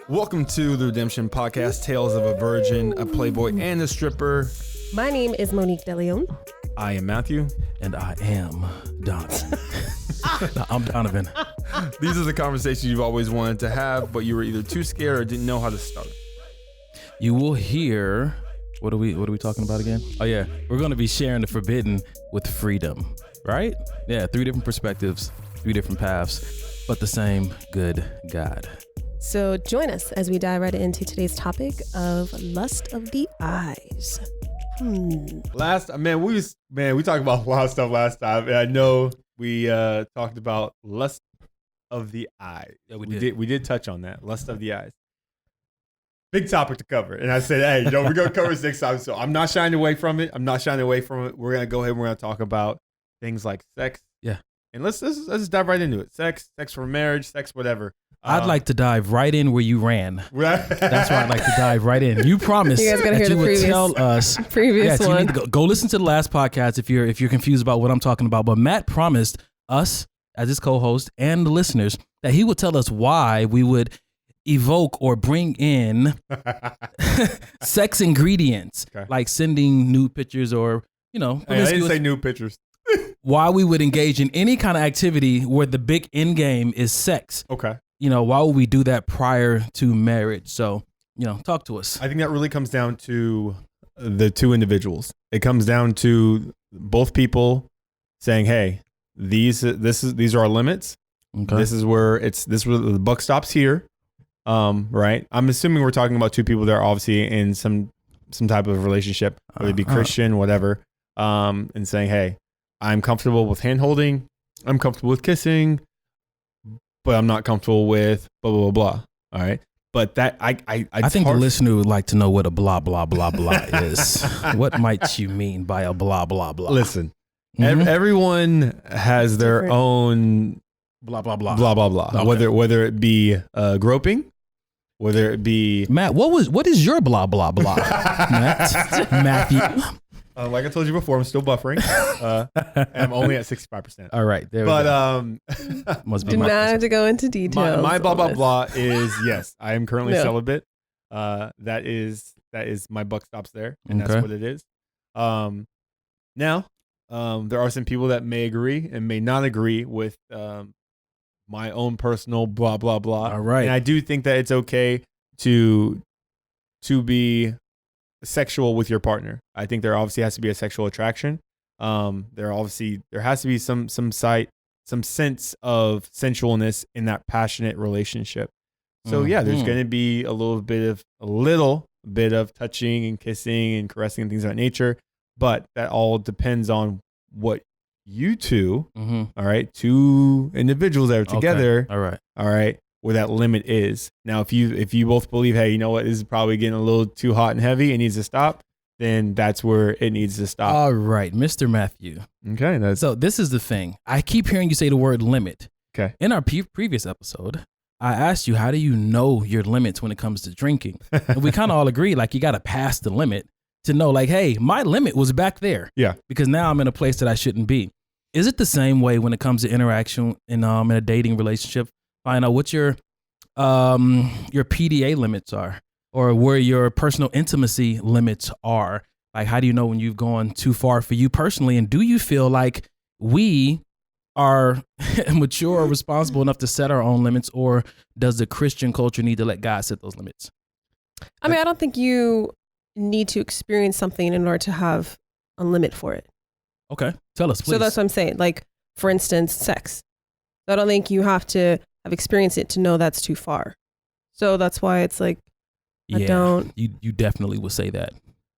Welcome to the Redemption Podcast, Tales of a Virgin, a Playboy, and a Stripper. My name is Monique DeLeon. I am Matthew. And I am Donovan. No, I'm Donovan. These are the conversations you've always wanted to have, but you were either too scared or didn't know how to start. You will hear, what are we talking about again? Oh yeah, we're going to be sharing the forbidden with freedom, right? Yeah, 3 different perspectives, 3 different paths, but the same good God. So join us as we dive right into today's topic of lust of the eyes. We talked about a lot of stuff last time, and I know we talked about lust of the eyes. Yeah, we did touch on that, lust of the eyes. Big topic to cover, and I said, hey, we're gonna cover this next time. So I'm not shying away from it. We're gonna go ahead and we're gonna talk about things like sex. Yeah, and let's dive right into it. Sex for marriage, sex whatever. I'd like to dive right in where you ran. That's why I'd like to dive right in. You promised you guys gotta hear that you the would tell us. Previous yes, one. you need to go listen to the last podcast if you're confused about what I'm talking about. But Matt promised us, as his co-host and the listeners, that he would tell us why we would evoke or bring in sex ingredients, okay, like sending nude pictures or, I didn't say nude pictures. Why we would engage in any kind of activity where the big end game is sex. Okay. Why would we do that prior to marriage? So, talk to us. I think that really comes down to the two individuals. It comes down to both people saying, hey, these are our limits. Okay. This is where the buck stops here. Right. I'm assuming we're talking about two people that are obviously in some type of relationship, whether it be Christian, whatever. And saying, hey, I'm comfortable with hand holding. I'm comfortable with kissing, but I'm not comfortable with blah, blah, blah, blah. All right. But that I think the listener would like to know what a blah, blah, blah, blah is. What might you mean by a blah, blah, blah? Listen, everyone has their own blah, blah, blah, blah, blah, blah. Okay. Whether it be groping, whether it be Matt, what is your blah, blah, blah? Matthew. Like I told you before, I'm still buffering. And I'm only at 65%. All right, there we go. Must be do not have to go into details. My blah blah blah is yes. I am currently celibate. That is my buck stops there, and that's what it is. Now, there are some people that may agree and may not agree with my own personal blah blah blah. All right, and I do think that it's okay to be sexual with your partner. I think there obviously has to be a sexual attraction. There has to be some sense of sensualness in that passionate relationship. So yeah, there's going to be a little bit of touching and kissing and caressing and things of that nature, but that all depends on what you two, all right, two individuals that are together, okay, all right, where that limit is. Now, if you both believe, hey, you know what, this is probably getting a little too hot and heavy, it needs to stop, then that's where it needs to stop. All right, Mr. Matthew. Okay. So this is the thing. I keep hearing you say the word limit. Okay. In our previous episode, I asked you, how do you know your limits when it comes to drinking? And we kind of all agree, like, you got to pass the limit to know, like, hey, my limit was back there. Yeah. Because now I'm in a place that I shouldn't be. Is it the same way when it comes to interaction in a dating relationship? Find out what your PDA limits are, or where your personal intimacy limits are. Like, how do you know when you've gone too far for you personally? And do you feel like we are mature or responsible enough to set our own limits, or does the Christian culture need to let God set those limits? I mean, I don't think you need to experience something in order to have a limit for it. Okay. Tell us, please. So that's what I'm saying. Like, for instance, sex. I don't think you have to have experienced it to know that's too far. So that's why it's like, yeah, I don't. You definitely would say that,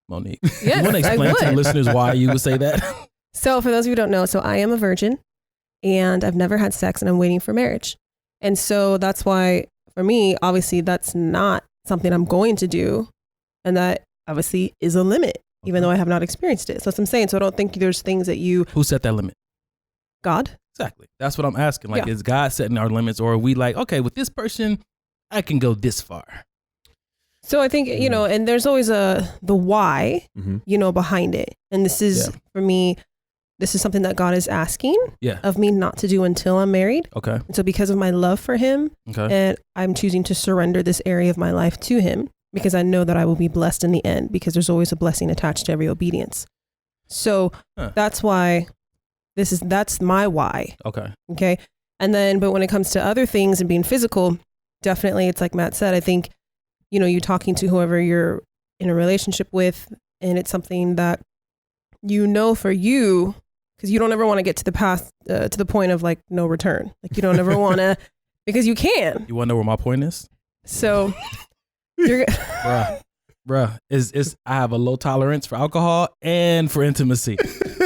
Monique. Yes, you want to explain to the listeners why you would say that? So for those of you who don't know, so I am a virgin and I've never had sex and I'm waiting for marriage. And so that's why for me, obviously that's not something I'm going to do. And that obviously is a limit, even though I have not experienced it. So that's what I'm saying. So I don't think there's things that you... Who set that limit? God. Exactly. That's what I'm asking. Like, is God setting our limits, or are we like, okay, with this person, I can go this far? So I think, and there's always the why, behind it. And this is, for me, this is something that God is asking Yeah. of me not to do until I'm married. Okay. And so because of my love for him, Okay. and I'm choosing to surrender this area of my life to him because I know that I will be blessed in the end, because there's always a blessing attached to every obedience. So that's why that's my why. Okay. Okay. And then, but when it comes to other things and being physical, definitely it's like Matt said, I think, you know, you talking to whoever you're in a relationship with, and it's something that, you know, for you, because you don't ever want to get to the path, to the point of like no return. Like you don't ever want to, because you can. You want to know where my point is? So you're Bruh, is I have a low tolerance for alcohol and for intimacy.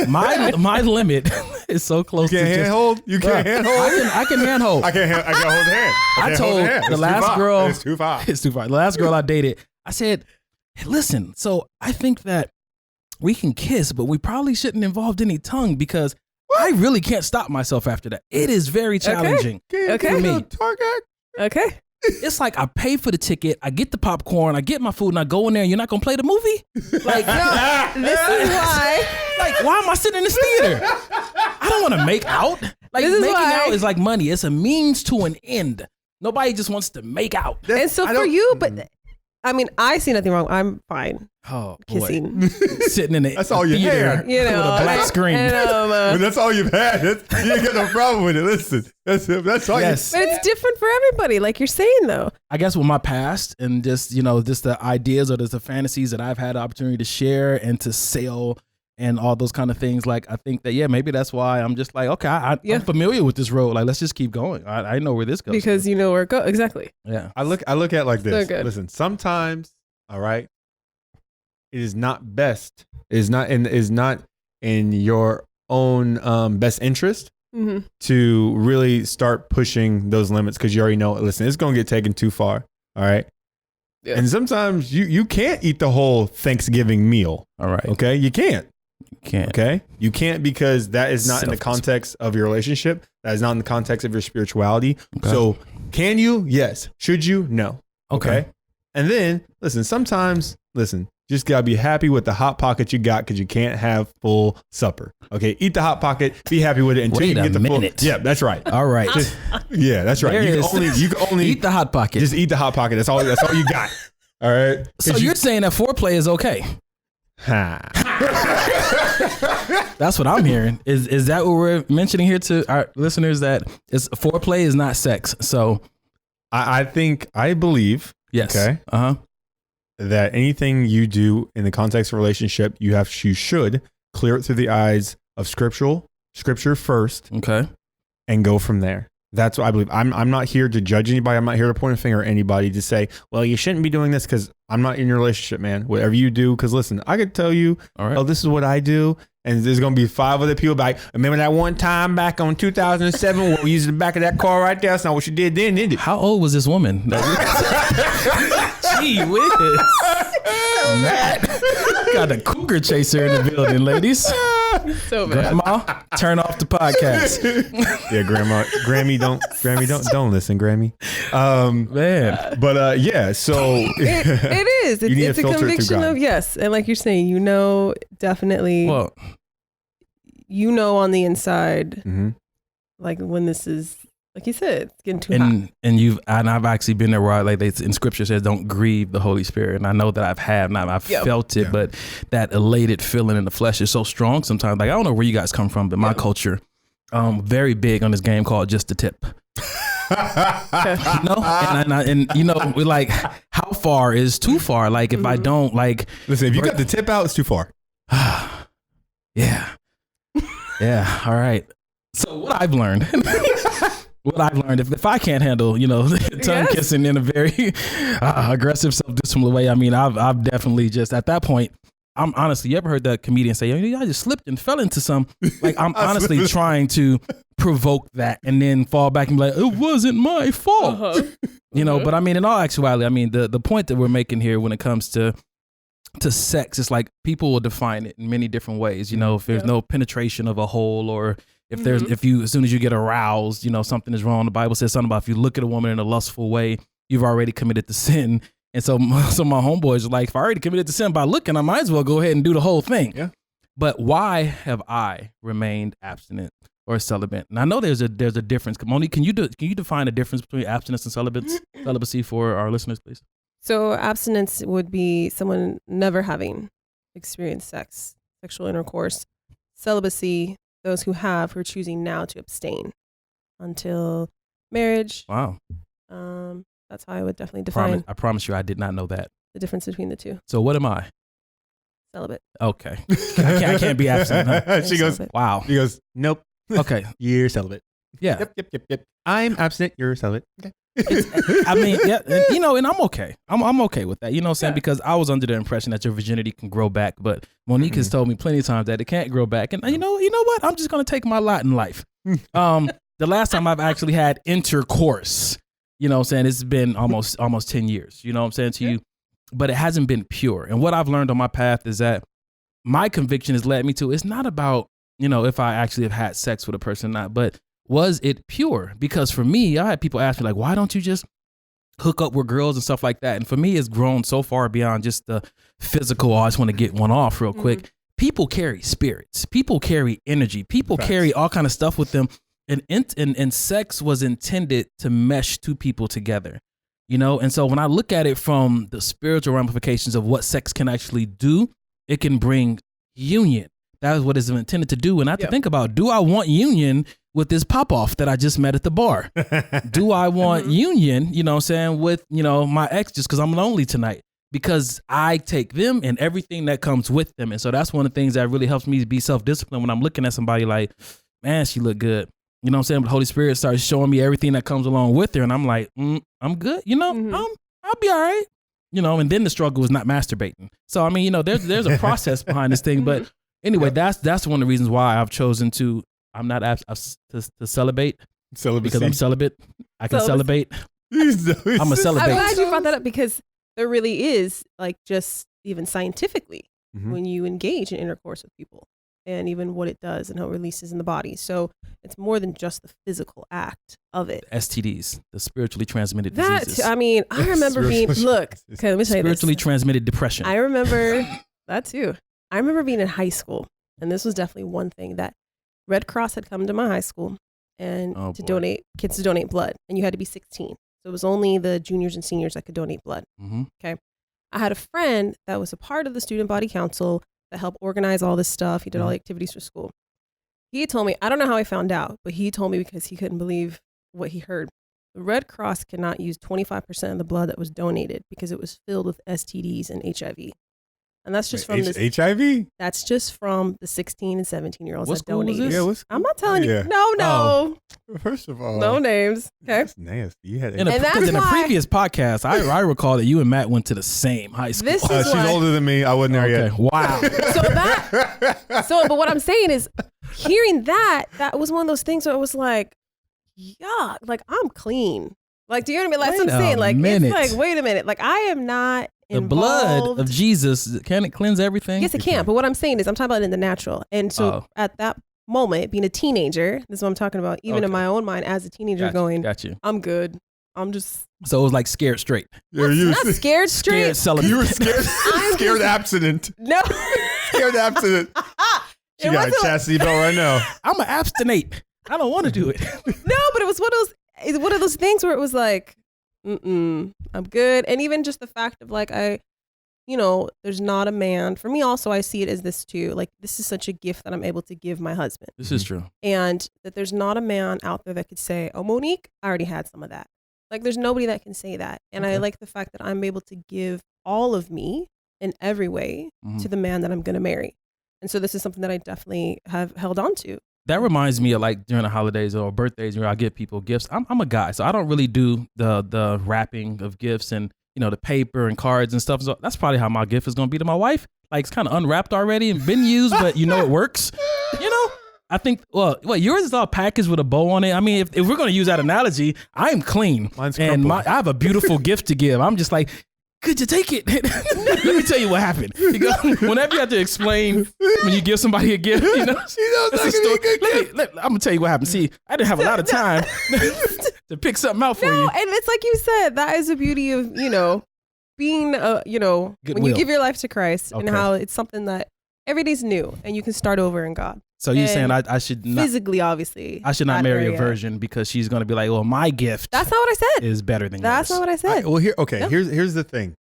My limit is so close. You can't handhold. You can't handhold. I can handhold. I can't hold the hand. I told the last girl, it's too far. It's too far. The last girl I dated, I said, hey, listen, so I think that we can kiss, but we probably shouldn't involve any tongue, because I really can't stop myself after that. It is very challenging Okay. for me. okay. It's like I pay for the ticket, I get the popcorn, I get my food, and I go in there and you're not gonna play the movie? Like, This is why. like, why am I sitting in this theater? I don't want to make out. Like, This is making why- out is like money. It's a means to an end. Nobody just wants to make out. And so for you, but I mean, I see nothing wrong. I'm fine Oh, boy. kissing. Sitting in a That's all you theater had. You know, with a black screen. And, When that's all you've had, you ain't got no problem with it. Listen, that's all. Yes. but it's different for everybody, like you're saying, though. I guess with my past and just, you know, just the ideas or just the fantasies that I've had the opportunity to share and to sell and all those kind of things. Like, I think that, yeah, maybe that's why I'm just like, okay, I'm familiar with this road. Like, let's just keep going. I know where this goes. Because you know where it goes. Exactly. Yeah. I look at it like this. So good. Listen, sometimes, all right, it is not best. It is not in your own best interest Mm-hmm. to really start pushing those limits, because you already know. Listen, it's gonna get taken too far. All right. Yeah. And sometimes you can't eat the whole Thanksgiving meal. All right. Okay, you can't. Can't. Okay, you can't, because that is not in the context of your relationship. That is not in the context of your spirituality. Okay. So, can you? Yes. Should you? No. Okay. And then, listen, just gotta be happy with the Hot Pocket you got, because you can't have full supper. Okay, eat the Hot Pocket, be happy with it until you Wait get a the full. minute. Yeah, that's right. All right. Yeah, that's right. There You it can is. only Eat the Hot Pocket. just eat the Hot Pocket. That's all you got. All right. So you're saying that foreplay is okay? That's what I'm hearing. Is that what we're mentioning here to our listeners, that is foreplay is not sex? So I believe. yes. Okay. That anything you do in the context of a relationship, you should clear it through the eyes of scripture first, Okay. and go from there. That's what I believe. I'm not here to judge anybody. I'm not here to point a finger at anybody to say, well, you shouldn't be doing this, because I'm not in your relationship, man. Whatever you do, because listen, I could tell you, All right. oh, this is what I do. And there's going to be 5 other people like, remember that one time back on 2007 where we used the back of that car right there? That's not what you did then, did it? How old was this woman? Gee whiz. Matt. Got the cougar chaser in the building, ladies. So bad. Grandma, turn off the podcast. Yeah, Grammy, don't listen, Grammy. Man. But yeah, so It is. You need It's to a filter it through conviction God. of yes. And like you're saying, definitely, Well, on the inside, Mhm. like when this is, like you said, it's getting too hot. and I've actually been there where in scripture says don't grieve the Holy Spirit, and I know that I've felt it, Yeah. but that elated feeling in the flesh is so strong sometimes. Like, I don't know where you guys come from, but my culture, very big on this game called Just the Tip. And you know, we're like, how far is too far? Like, if I don't like, listen, if you got the tip out, it's too far. yeah, all right. So what I've learned. If I can't handle, tongue kissing in a very aggressive, self-disciplined way, I mean, I've definitely just, at that point, I'm honestly, you ever heard that comedian say, I just slipped and fell into some, like, I'm honestly trying to provoke that and then fall back and be like, it wasn't my fault. But I mean, in all actuality, I mean, the point that we're making here when it comes to sex, it's like people will define it in many different ways. If there's no penetration of a hole, or if there's, as soon as you get aroused, something is wrong. The Bible says something about if you look at a woman in a lustful way, you've already committed the sin. And so my homeboys are like, if I already committed the sin by looking, I might as well go ahead and do the whole thing. Yeah. But why have I remained abstinent or celibate? And I know there's a difference. Monique, can you define the difference between abstinence and celibacy for our listeners, please? So abstinence would be someone never having experienced sexual intercourse. Celibacy, those who are choosing now to abstain until marriage. Wow. That's how I would definitely define. I promise you, I did not know that. The difference between the two. So what am I? Celibate. Okay. I can't be abstinent. Huh? She goes, wow. He goes, nope. Okay. You're celibate. Yeah. Yep. I'm abstinent. You're celibate. Okay. I mean, yeah, and I'm okay. I'm okay with that. You know what I'm saying? Yeah. Because I was under the impression that your virginity can grow back, but Monique has told me plenty of times that it can't grow back. And you know what? I'm just gonna take my lot in life. The last time I've actually had intercourse, you know what I'm saying, it's been almost 10 years. You know what I'm saying to you? But it hasn't been pure. And what I've learned on my path is that my conviction has led me to, it's not about, if I actually have had sex with a person or not, but was it pure? Because for me, I had people ask me like, why don't you just hook up with girls and stuff like that? And for me, it's grown so far beyond just the physical, I just want to get one off real quick. People carry spirits. People carry energy. People carry all kind of stuff with them. And sex was intended to mesh two people together. And so when I look at it from the spiritual ramifications of what sex can actually do, it can bring union. That is what it's intended to do. And I have to think about, do I want union with this pop-off that I just met at the bar? Do I want union, with, my ex just because I'm lonely tonight? Because I take them and everything that comes with them. And so that's one of the things that really helps me be self-disciplined when I'm looking at somebody like, man, she look good. You know what I'm saying? But the Holy Spirit starts showing me everything that comes along with her. And I'm like, I'm good. I'll be all right. And then the struggle is not masturbating. So, I mean, there's a process behind this thing. But anyway, that's one of the reasons why I've chosen to, I'm not to celebrate. Celibacy. Because I'm celibate. I can celebrate. I'm a celibate. I'm glad you brought that up because there really is, like, just even scientifically, when you engage in intercourse with people and even what it does and how it releases in the body. So it's more than just the physical act of it. STDs, the spiritually transmitted diseases. I remember being, look, okay, let me tell you this. Spiritually transmitted depression. I remember that too. I remember being in high school, and this was definitely one thing that Red Cross had come to my high school and to donate blood, and you had to be 16. So it was only the juniors and seniors that could donate blood. Okay. I had a friend that was a part of the student body council that helped organize all this stuff. He did all the activities for school. He told me, I don't know how I found out, but he told me because he couldn't believe what he heard. The Red Cross cannot use 25% of the blood that was donated because it was filled with STDs and HIV. And that's just from this HIV. That's just from the 16 and 17-year-olds that donated. Yeah, I'm not telling you. No. First of all, no names. Okay. That's nasty. You had in a previous podcast, I recall that you and Matt went to the same high school. She's older than me. I wasn't there yet. Wow. But what I'm saying is, hearing that was one of those things where it was like, yuck. Like, I'm clean. Like, do you know what I mean? Like, that's what I'm saying. Like, it's like, wait a minute. Like, I am not. The blood of Jesus, can it cleanse everything? Yes, it can. But what I'm saying is I'm talking about it in the natural. And so at that moment, being a teenager, this is what I'm talking about, even in my own mind as a teenager Got you. I'm good. I'm just. So it was like scared straight. Not scared straight. You were scared. Scared abstinent. No. Scared abstinent. She got a chastity belt right now. I'm an abstinate. I don't want to do it. No, but it was one of those things where it was like, I'm good. And even just the fact of like, there's not a man. For me also, I see it as this too. Like, this is such a gift that I'm able to give my husband. This is true. And that there's not a man out there that could say, oh, Monique, I already had some of that. Like, there's nobody that can say that. And I like the fact that I'm able to give all of me in every way to the man that I'm going to marry. And so this is something that I definitely have held on to. That reminds me of like during the holidays or birthdays where I give people gifts. I'm a guy, so I don't really do the wrapping of gifts and, the paper and cards and stuff. So that's probably how my gift is going to be to my wife. Like, it's kind of unwrapped already and been used, but it works. I think, yours is all packaged with a bow on it. I mean, if we're going to use that analogy, I'm clean. Mine's and I have a beautiful gift to give. I'm just like, could you take it? Let me tell you what happened. Whenever you have to explain when you give somebody a gift, she knows I'm going to tell you what happened. See, I didn't have a lot of time to pick something out for you. And it's like you said, that is the beauty of, being, when you give your life to Christ and how it's something that every day's new, and you can start over in God. So you're saying And I should not physically, obviously, I should not marry a her yet. virgin because she's going to be like, well, my gift That's not what I said. is better than That's yours. not what I said. Well, No. here's the thing.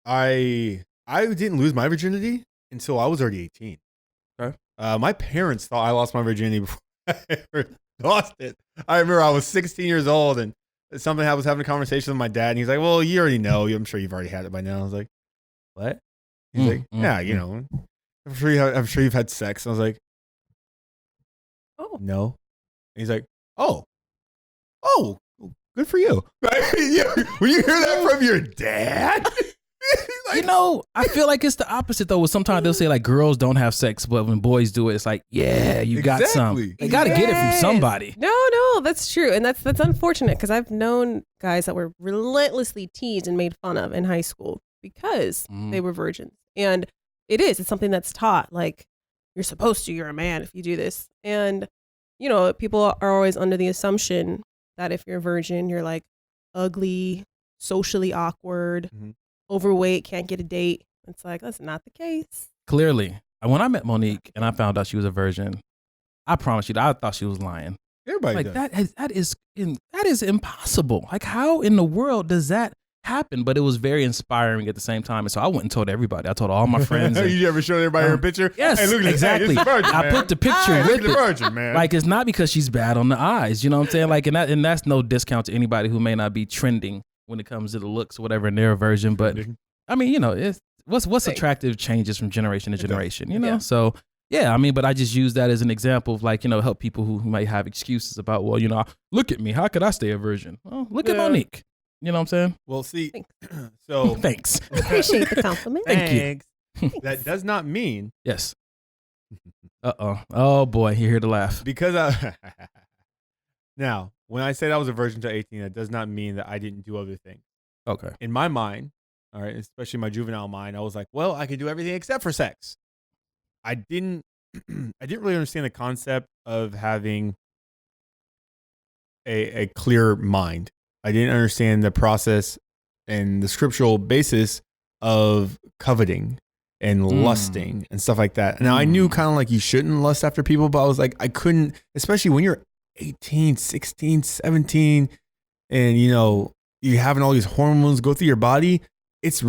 I didn't lose my virginity until I was already 18. Okay. My parents thought I lost my virginity before I ever lost it. I remember I was 16 years old and I was having a conversation with my dad, and he's like, "Well, you already know. I'm sure you've already had it by now." I was like, "What?" He's like, "Yeah, you know, I'm sure you've had sex." I was like, Oh. "No." And he's like, "Oh, good for you." When you hear that from your dad, You know, I feel like it's the opposite though. Sometimes they'll say like girls don't have sex, but when boys do it, it's like, yeah, you got some. Exactly. They got to get it from Yes. somebody. No, that's true. And that's unfortunate because I've known guys that were relentlessly teased and made fun of in high school because they were virgins. And it's something that's taught. Like, you're supposed to, you're a man if you do this. And, you know, people are always under the assumption that if you're a virgin, you're like ugly, socially awkward, overweight, can't get a date. It's like, that's not the case. Clearly, when I met Monique and I found out she was a virgin, I promise you, I thought she was lying. everybody Like does. that is impossible. Like, how in the world does that happen? But it was very inspiring at the same time. And so I went and told everybody. I told all my friends. and- You ever show everybody her picture? Yes, Hey, look at this. exactly. Hey, this is the virgin, I man. put the picture Hey, look with at the it. virgin, man. Like, it's not because she's bad on the eyes. You know what I'm saying? Like, and that's no discount to anybody who may not be trending when it comes to the looks or whatever in their version. But I mean, you know, it's what's attractive changes from generation to generation, you know? Yeah. So yeah, I mean, but I just use that as an example of like, you know, help people who might have excuses about, well, you know, look at me. How could I stay a virgin? Well, look at Monique. You know what I'm saying? Well, see, Thanks. so Thanks. Appreciate the compliment. Thank you. that does not mean Yes. Uh-oh. Oh boy, you hear the laugh. because now when I said I was a virgin to 18, that does not mean that I didn't do other things. Okay. In my mind, all right, especially my juvenile mind, I was like, well, I could do everything except for sex. I didn't really understand the concept of having a clear mind. I didn't understand the process and the scriptural basis of coveting and lusting and stuff like that. Now I knew kind of like you shouldn't lust after people, but I was like, I couldn't, especially when you're 18, 16, 17, and you know, you're having all these hormones go through your body. It's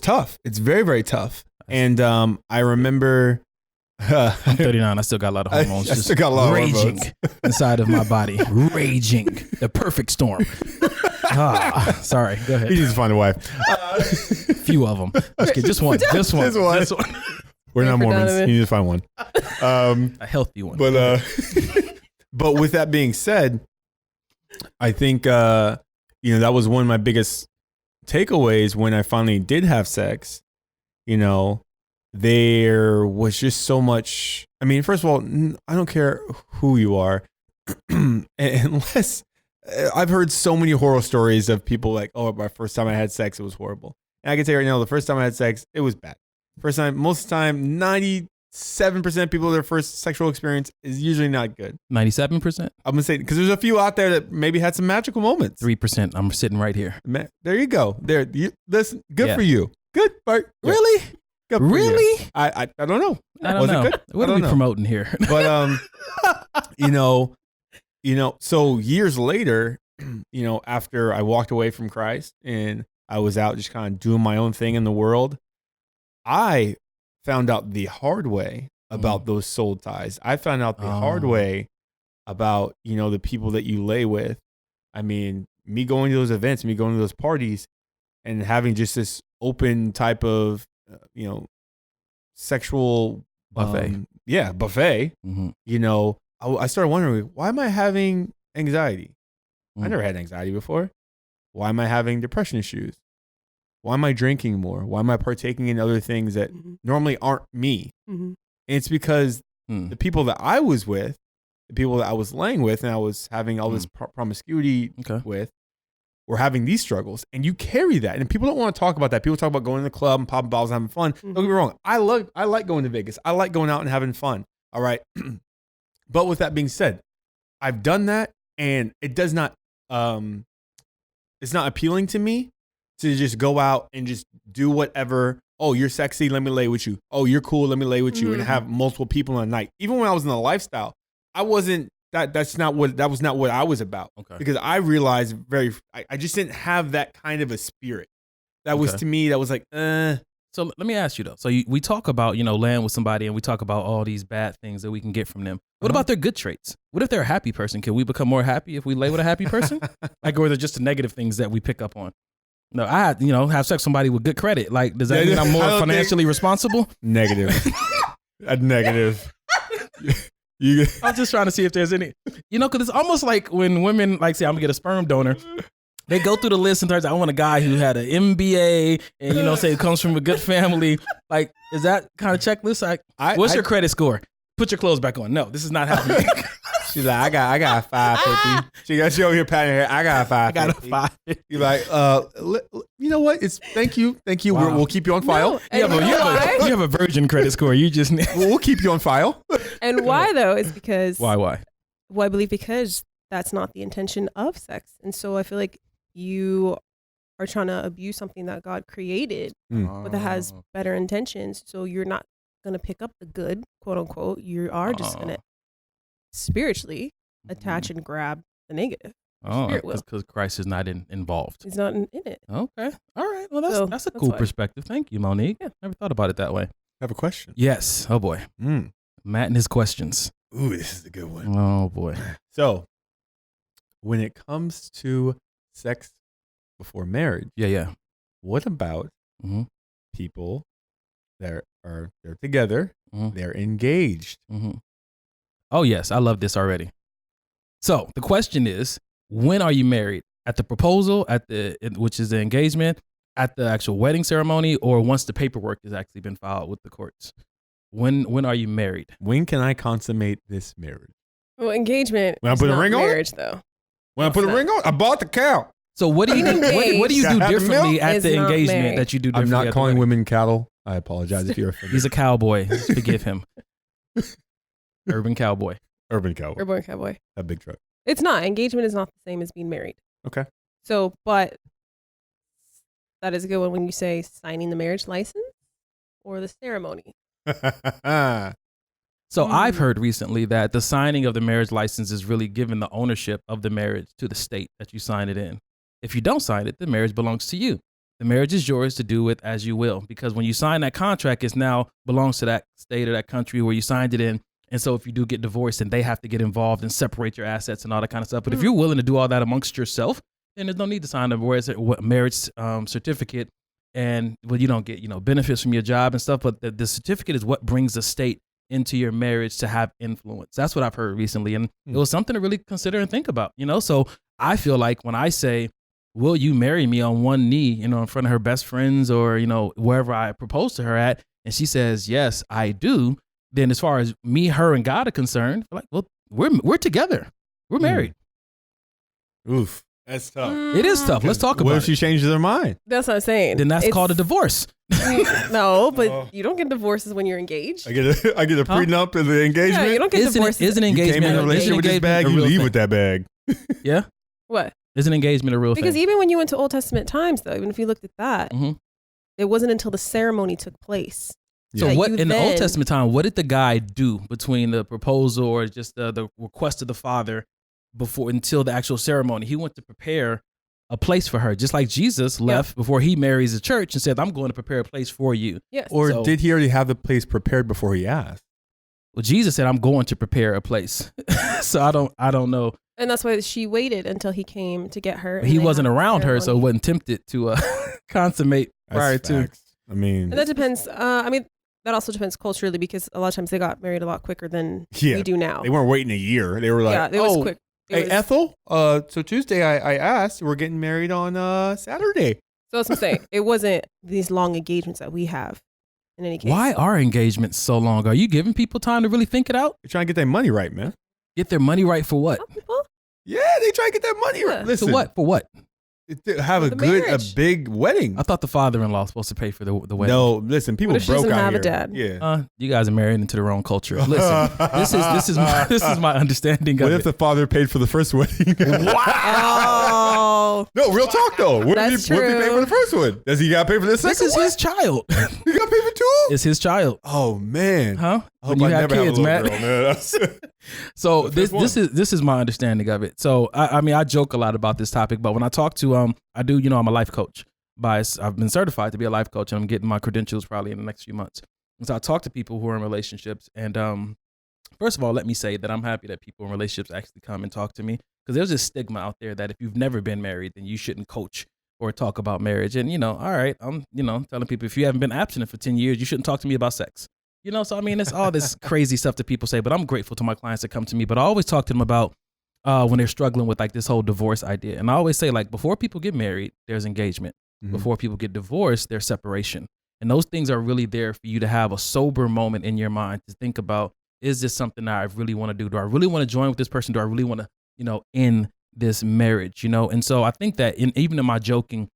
tough. It's very, very tough. And I remember I'm 39. I still got a lot of hormones. I still got a lot of raging hormones. inside of my body. Raging. The perfect storm. Sorry. Go he ahead. needs to find a wife. Few of them. Just one. Just one. Just one. Just one. We're not Pray for Mormons. Donovan. You need to find one. A healthy one. But but with that being said, I think that was one of my biggest takeaways when I finally did have sex. You know, there was just so much. I mean, first of all, I don't care who you are, unless I've heard so many horror stories of people like, oh, my first time I had sex, it was horrible. And I can tell you right now, the first time I had sex, it was bad. First time, most of the time, 97% of people, their first sexual experience is usually not good. 97%? I'm gonna say because there's a few out there that maybe had some magical moments. 3%. I'm sitting right here. There you go. That's good Yeah. for you. Good, Bart. Good. Really? Good for you. Really? I don't know. I don't Was it know. good? What I are we don't know. promoting here? But so years later, after I walked away from Christ and I was out just kind of doing my own thing in the world, I found out the hard way about those soul ties. I found out the hard way about, the people that you lay with. I mean, me going to those events, me going to those parties and having just this open type of, sexual Buffet. Buffet. Mm-hmm. I started wondering, why am I having anxiety? I never had anxiety before. Why am I having depression issues? Why am I drinking more? Why am I partaking in other things that normally aren't me? Mm-hmm. And it's because the people that I was with, the people that I was laying with, and I was having all this promiscuity with, were having these struggles. And you carry that. And people don't want to talk about that. People talk about going to the club and popping bottles and having fun. Don't get me wrong. I like going to Vegas. I like going out and having fun. All right. But with that being said, I've done that, and it does not, it's not appealing to me to just go out and just do whatever oh, you're sexy, let me lay with you. Oh, you're cool, let me lay with you, and Mhm. have multiple people on a night. Even when I was in the lifestyle, I wasn't that was not what I was about. Okay. Because I realized I just didn't have that kind of a spirit. That was Okay. to me, that was like, So let me ask you though. So we talk about, laying with somebody and we talk about all these bad things that we can get from them. What about their good traits? What if they're a happy person? Can we become more happy if we lay with a happy person? Like, or are there just the negative things that we pick up on? No, I had, have sex with somebody with good credit. Like, does that mean I'm more financially responsible? negative. A negative. You I'm just trying to see if there's any, because it's almost like when women, like, say, I'm gonna get a sperm donor. They go through the list and turns out I want a guy who had an MBA and, say, comes from a good family. Like, is that kind of checklist? Like, what's your credit score? Put your clothes back on. No, this is not happening. She's like, I got a 550. She over here patting her. I got a 550. I got a 550. You're like, you know what? Thank you. Wow. We'll keep you on file. No, and You have a virgin credit score. You just We'll keep you on file. And why though? Is because Why? Well, I believe because that's not the intention of sex, and so I feel like you are trying to abuse something that God created, but that has better intentions. So you're not going to pick up the good, quote unquote. You are just going to spiritually attach and grab the negative. Spirit will. Because Christ is not involved. He's not in it. Okay. All right. Well, that's a that's cool why. perspective. Thank you, Monique. Yeah. Never thought about it that way. I have a question. Yes. Oh boy. Matt and his questions. Ooh, this is a good one. Oh boy. So, when it comes to sex before marriage, Yeah. what about Mhm. people that they're together, Mhm. they're engaged? Mm-hmm. Oh yes, I love this already. So the question is, when are you married? At the proposal, which is the engagement, at the actual wedding ceremony, or once the paperwork has actually been filed with the courts? When are you married? When can I consummate this marriage? Well, engagement. When I is put a not ring on it? marriage, though. When I put a That's ring on, I bought the cow. So what do you do? What do you Gotta do have the differently milk. at Is the not engagement married. that you do I'm differently? not at the calling wedding? women cattle. I apologize if you're offended. He's a cowboy. Forgive him. Urban cowboy. urban cowboy. Urban cowboy. A big truck. It's not. Engagement is not the same as being married. Okay. So, but that is a good one when you say signing the marriage license or the ceremony. So I've heard recently that the signing of the marriage license is really giving the ownership of the marriage to the state that you sign it in. If you don't sign it, the marriage belongs to you. The marriage is yours to do with as you will, because when you sign that contract, it now belongs to that state or that country where you signed it in. And so if you do get divorced, then they have to get involved and separate your assets and all that kind of stuff. But if you're willing to do all that amongst yourself, then there's no need to sign a marriage certificate. And you don't get benefits from your job and stuff. But the certificate is what brings the state into your marriage to have influence. That's what I've heard recently. And it was something to really consider and think about, So I feel like when I say, will you marry me on one knee, in front of her best friends or, wherever I propose to her at, and she says, yes, I do, then as far as me, her, and God are concerned, like, well, we're together. We're married. Oof. That's tough. It is tough. Let's talk What about if she it. changes her mind? That's what I'm saying. Then that's It's- called a divorce. No, but you don't get divorces when you're engaged. I get a prenup and the Yeah, engagement. you don't get divorces. Is an You came engagement in a is relationship with this engagement bag, a you real leave thing? with that bag. Yeah? What? Is an engagement a real Because thing? even when you went to Old Testament times, though, even if you looked at that, Mhm. it wasn't until the ceremony took place. So that what you in the Old then- Testament time, what did the guy do between the proposal or just the request of the father until the actual ceremony? He went to prepare a place for her, just like Jesus left before he marries the church and said, I'm going to prepare a place for you. Yes. Or So- did he already have the place prepared before he asked? Well, Jesus said, I'm going to prepare a place. So I don't know. And that's why she waited until he came to get her. and He they wasn't had the around her, so ceremony. wasn't tempted to consummate That's prior to. facts. I mean, And that depends. That also depends culturally because a lot of times they got married a lot quicker than Yeah, we do now. they weren't waiting a year. They were like, yeah, it was oh, quick. It hey, was- Ethel, so Tuesday I asked, we're getting married on Saturday. So that's what I'm saying. It wasn't these long engagements that we have in any case. Why are engagements so long? Are you giving people time to really think it out? They're trying to get their money right, man. Get their money right for what? Some people? Yeah, they try to get that money right. Yeah. Listen, So what? For what? have The marriage. a big wedding. I thought the father-in-law was supposed to pay for the wedding. No, listen, people What if she broke doesn't out have a here. dad? Yeah. You guys are married into the wrong culture. Listen, this is my understanding What of if it. the father paid for the first wedding? Oh, No, real talk though. What That's if he paid true. for the first one? Does he got to pay for the This second is one? his child. He got paid for two? It's his child. Oh man. Huh? I hope When you I have never kids, have a Matt. little girl. No, that's- So The fifth this is my understanding of it. So I mean I joke a lot about this topic, but when I talk to I do, I'm a life coach. I've been certified to be a life coach, and I'm getting my credentials probably in the next few months. And so I talk to people who are in relationships, and first of all, let me say that I'm happy that people in relationships actually come and talk to me, because there's this stigma out there that if you've never been married, then you shouldn't coach or talk about marriage. And all right, I'm telling people, if you haven't been abstinent for 10 years, you shouldn't talk to me about sex. So I mean, it's all this crazy stuff that people say, but I'm grateful to my clients that come to me. But I always talk to them about when they're struggling with like this whole divorce idea. And I always say, like, before people get married, there's engagement. Mhm. Before people get divorced, there's separation. And those things are really there for you to have a sober moment in your mind to think about, is this something that I really want to do? Do I really want to join with this person? Do I really want to, end this marriage? And so I think that even in my joking,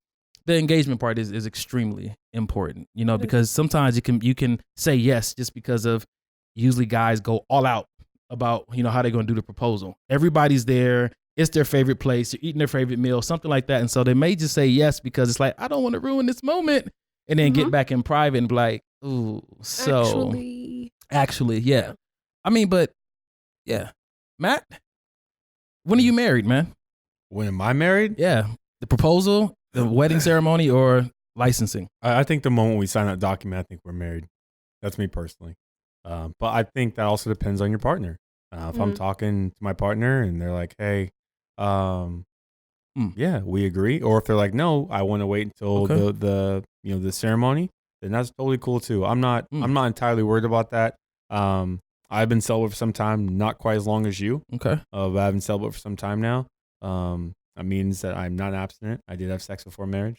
the engagement part is extremely important, because sometimes you can say yes just because of, usually guys go all out about, how they're going to do the proposal. Everybody's there. It's their favorite place. You're eating their favorite meal, something like that. And so they may just say yes because it's like, I don't want to ruin this moment. And then get back in private and be like, ooh, so actually, yeah. I mean, but yeah. Matt, when are you married, man? When am I married? Yeah. The proposal, the wedding ceremony, or licensing? I think the moment we sign that document, I think we're married. That's me personally. But I think that also depends on your partner. If I'm talking to my partner and they're like, hey, yeah, we agree. Or if they're like, no, I want to wait until the ceremony, then that's totally cool too. I'm not entirely worried about that. I've been celibate for some time, not quite as long as you. Okay. But I've been celibate for some time now. That means that I'm not abstinent. I did have sex before marriage.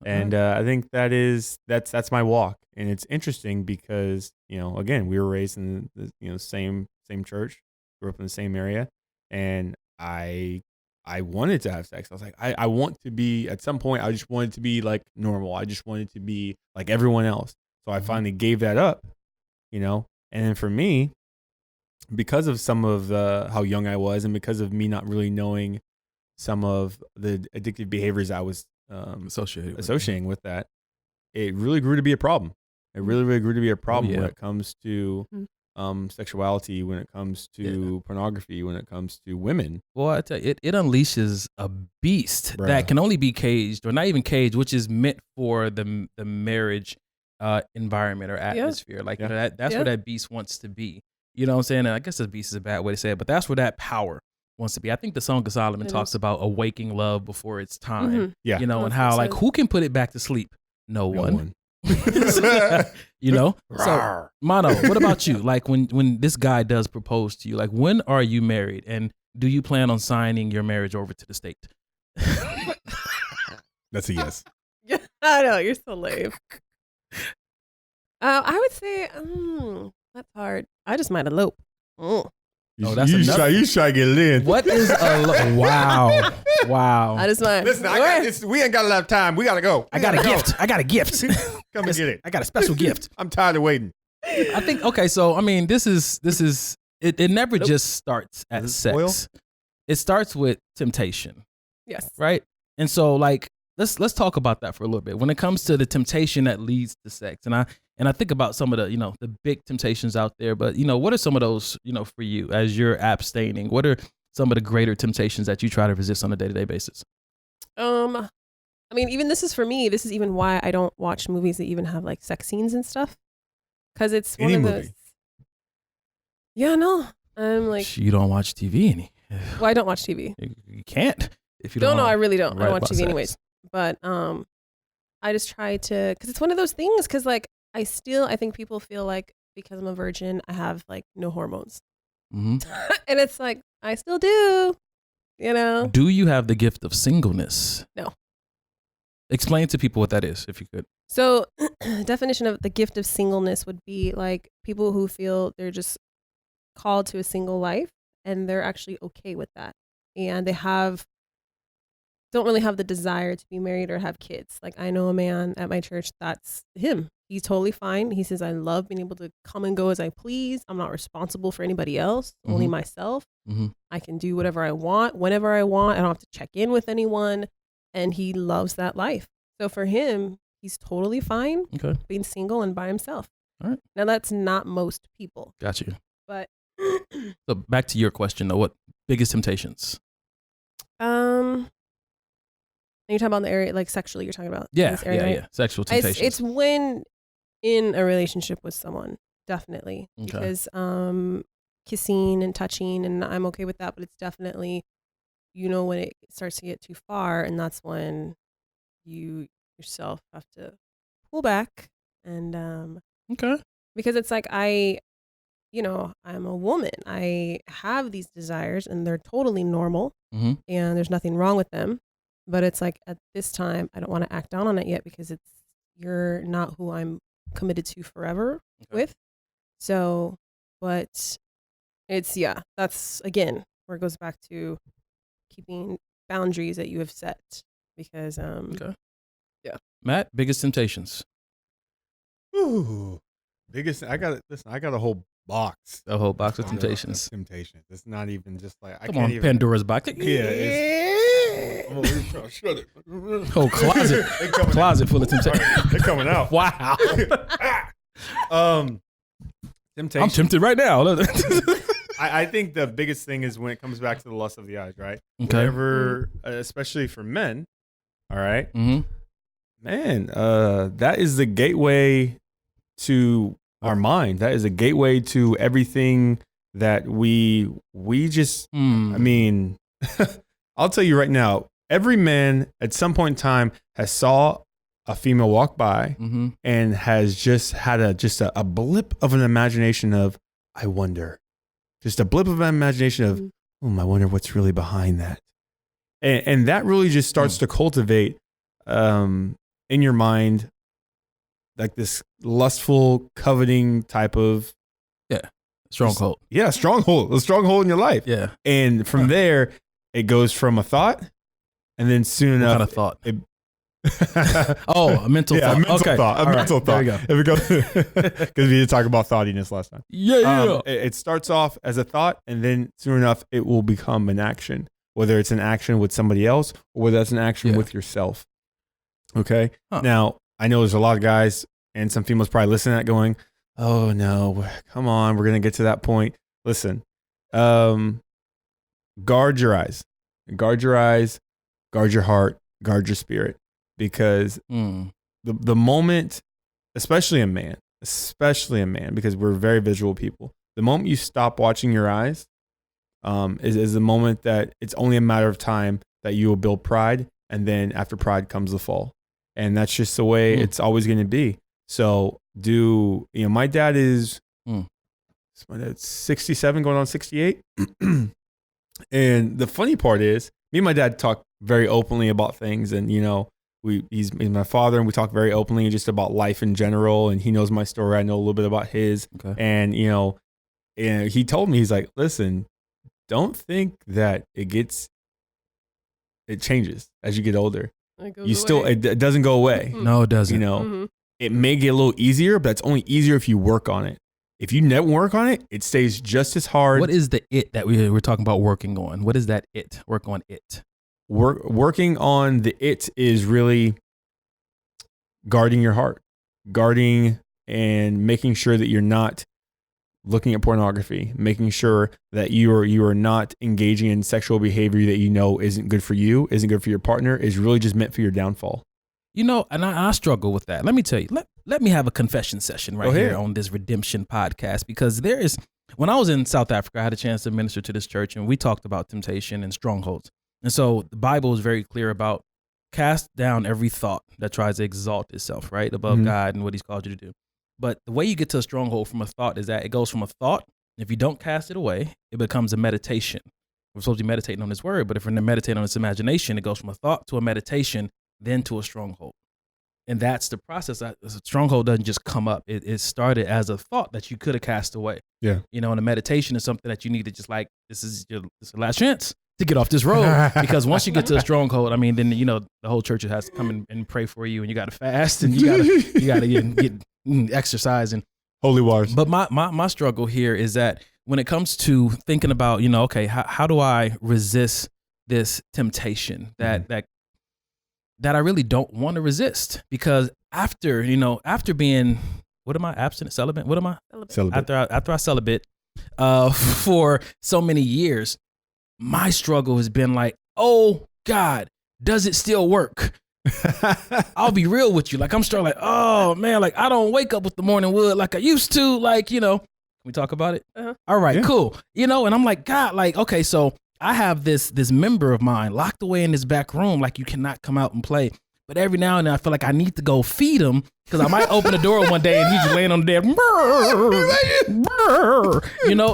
And I think that's my walk. And it's interesting because, again, we were raised in the same church, grew up in the same area, and I wanted to have sex. I was like, I want to be, at some point, I just wanted to be like normal. I just wanted to be like everyone else. So I finally gave that up, and then for me, because of some of how young I was, and because of me not really knowing some of the addictive behaviors I was associating with that, it really grew to be a problem. It really, really grew to be a problem when it comes to sexuality, when it comes to pornography, when it comes to women. Well, I tell you, it unleashes a beast Bruh. that can only be caged, or not even caged, which is meant for the marriage environment or atmosphere. Like that's where that beast wants to be. You know what I'm saying? And I guess the beast is a bad way to say it, but that's where that power wants to be. I think the Song of Solomon talks about awaking love before it's time. Yeah. And how like who can put it back to sleep? No one. Rawr. So Mono, what about you? Like when this guy does propose to you, like when are you married, and do you plan on signing your marriage over to the state? That's a yes. Yeah, I know, you're so lame. I would say that's hard. I just might elope. Oh, that's enough. You try to get it in. What is a wow? I just might. Listen, we ain't got a lot of time. We gotta go. I got a gift. Come and get it. I got a special gift. I'm tired of waiting. I think okay. So I mean, this is it. Never just starts at sex. Oil? It starts with temptation, Yes. right? And so like let's talk about that for a little bit. When it comes to the temptation that leads to sex, and I think about some of the the big temptations out there. But what are some of those for you as you're abstaining? What are some of the greater temptations that you try to resist on a day-to-day basis? I mean, even this is for me. This is even why I don't watch movies that even have like sex scenes and stuff, because it's one of those. Yeah, no, I'm like. You don't watch TV any. Well, I don't watch TV. You can't if you don't. No, I really don't. I don't watch TV sex. anyways. But I just try to, because it's one of those things. Because like I think people feel like because I'm a virgin, I have like no hormones, mm-hmm. and it's like I still do. Do you have the gift of singleness? No. Explain to people what that is, if you could. So, definition of the gift of singleness would be like people who feel they're just called to a single life and they're actually okay with that. And they have don't really have the desire to be married or have kids. Like I know a man at my church, that's him. He's totally fine. He says, I love being able to come and go as I please. I'm not responsible for anybody else, only myself. I can do whatever I want, whenever I want. I don't have to check in with anyone. And he loves that life. So for him, he's totally fine being single and by himself. All right. Now that's not most people. Got you. But so back to your question though, what biggest temptations? You're talking about the area, like sexually, you're talking about. Yeah, area, right? yeah. Sexual temptations. It's when in a relationship with someone, definitely. Okay. Because kissing and touching, and I'm okay with that, but it's definitely, when it starts to get too far, and that's when you yourself have to pull back. And because it's like I'm a woman. I have these desires, and they're totally normal, and there's nothing wrong with them. But it's like at this time, I don't want to act down on it yet because you're not who I'm committed to forever with. So, but it's, that's again, where it goes back to keeping boundaries that you have set because, Matt, biggest temptations. Ooh, I got a whole box. A whole box of temptations. Temptations. It's not even just like Come on, Pandora's box. Yeah. Shut it. Oh, closet full of temptations. They're coming out. Wow. Temptation. I'm tempted right now. I think the biggest thing is when it comes back to the lust of the eyes, right? Okay. Whenever, especially for men, all right? Mm-hmm. Man, that is the gateway to our mind. That is a gateway to everything that we just, I mean, I'll tell you right now, every man at some point in time has saw a female walk by and has just had a blip of an imagination of, I wonder. Just a blip of an imagination of, I wonder what's really behind that. And that really just starts to cultivate in your mind like this lustful, coveting type of stronghold. A stronghold in your life. Yeah. And from there, it goes from a thought, and then soon enough, kind of thought? A mental thought. A mental thought. A mental thought. There you go. Because we did talk about thoughtiness last time. Yeah. It starts off as a thought, and then soon enough, it will become an action. Whether it's an action with somebody else, or whether that's an action with yourself. Okay. Now, I know there's a lot of guys and some females probably listening to that going, "Oh no, come on, we're gonna get to that point." Listen, guard your eyes, guard your heart, guard your spirit, because the moment, especially a man, because we're very visual people, the moment you stop watching your eyes is the moment that it's only a matter of time that you will build pride, and then after pride comes the fall, and that's just the way it's always going to be. So my dad is 67 going on 68. And the funny part is, me and my dad talk very openly about things, and he's my father, and we talk very openly just about life in general. And he knows my story, I know a little bit about his. Okay. And and he told me, he's like, "Listen, don't think that it changes as you get older. It doesn't go away. No, it doesn't. It may get a little easier, but it's only easier if you work on it. If you never work on it, it stays just as hard." What is the it that we're talking about working on? What is that it? Work on it. Working on the it is really guarding your heart, guarding and making sure that you're not looking at pornography, making sure that you are not engaging in sexual behavior that isn't good for you, isn't good for your partner, is really just meant for your downfall. And I struggle with that. Let me tell you, let me have a confession session right here on this Redemption podcast, because when I was in South Africa, I had a chance to minister to this church, and we talked about temptation and strongholds. And so the Bible is very clear about cast down every thought that tries to exalt itself, right, above God and what he's called you to do. But the way you get to a stronghold from a thought is that it goes from a thought. If you don't cast it away, it becomes a meditation. We're supposed to be meditating on this word, but if we're meditating on this imagination, it goes from a thought to a meditation, then to a stronghold. And that's the process. A stronghold doesn't just come up. It started as a thought that you could have cast away. Yeah. And a meditation is something that you need to just this is your last chance to get off this road. Because once you get to a stronghold, I mean, then the whole church has to come and pray for you, and you got to fast, and you got to get exercise and holy waters. But my struggle here is that when it comes to thinking about, okay, how do I resist this temptation that I really don't want to resist? Because after being, what am I, abstinent, celibate? What am I? Celibate. After I celibate for so many years, my struggle has been like, oh God, does it still work? I'll be real with you. Like, I'm starting like, oh man, like I don't wake up with the morning wood like I used to. Like, can we talk about it? Uh-huh. All right, cool. And I'm like, God, like, okay, so I have this member of mine locked away in this back room, like you cannot come out and play. But every now and then I feel like I need to go feed him because I might open the door one day and he's just laying on the bed.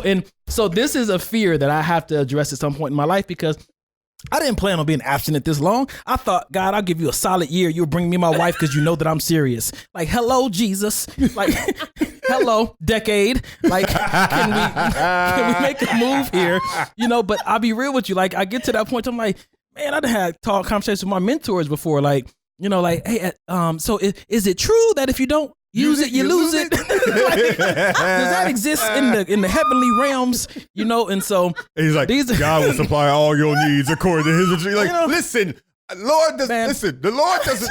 And so this is a fear that I have to address at some point in my life because I didn't plan on being abstinent this long. I thought, God, I'll give you a solid year. You'll bring me my wife because you know that I'm serious. Like, hello, Jesus. Like, hello, decade. Like, can we make a move here? But I'll be real with you. Like, I get to that point, I'm like, man, I done had conversations with my mentors before. Like, hey, so is it true that if you don't use it, you lose it? Like, does that exist in the heavenly realms? And so he's like, God will supply all your needs according to his riches. Like, listen, Lord doesn't listen. The Lord doesn't.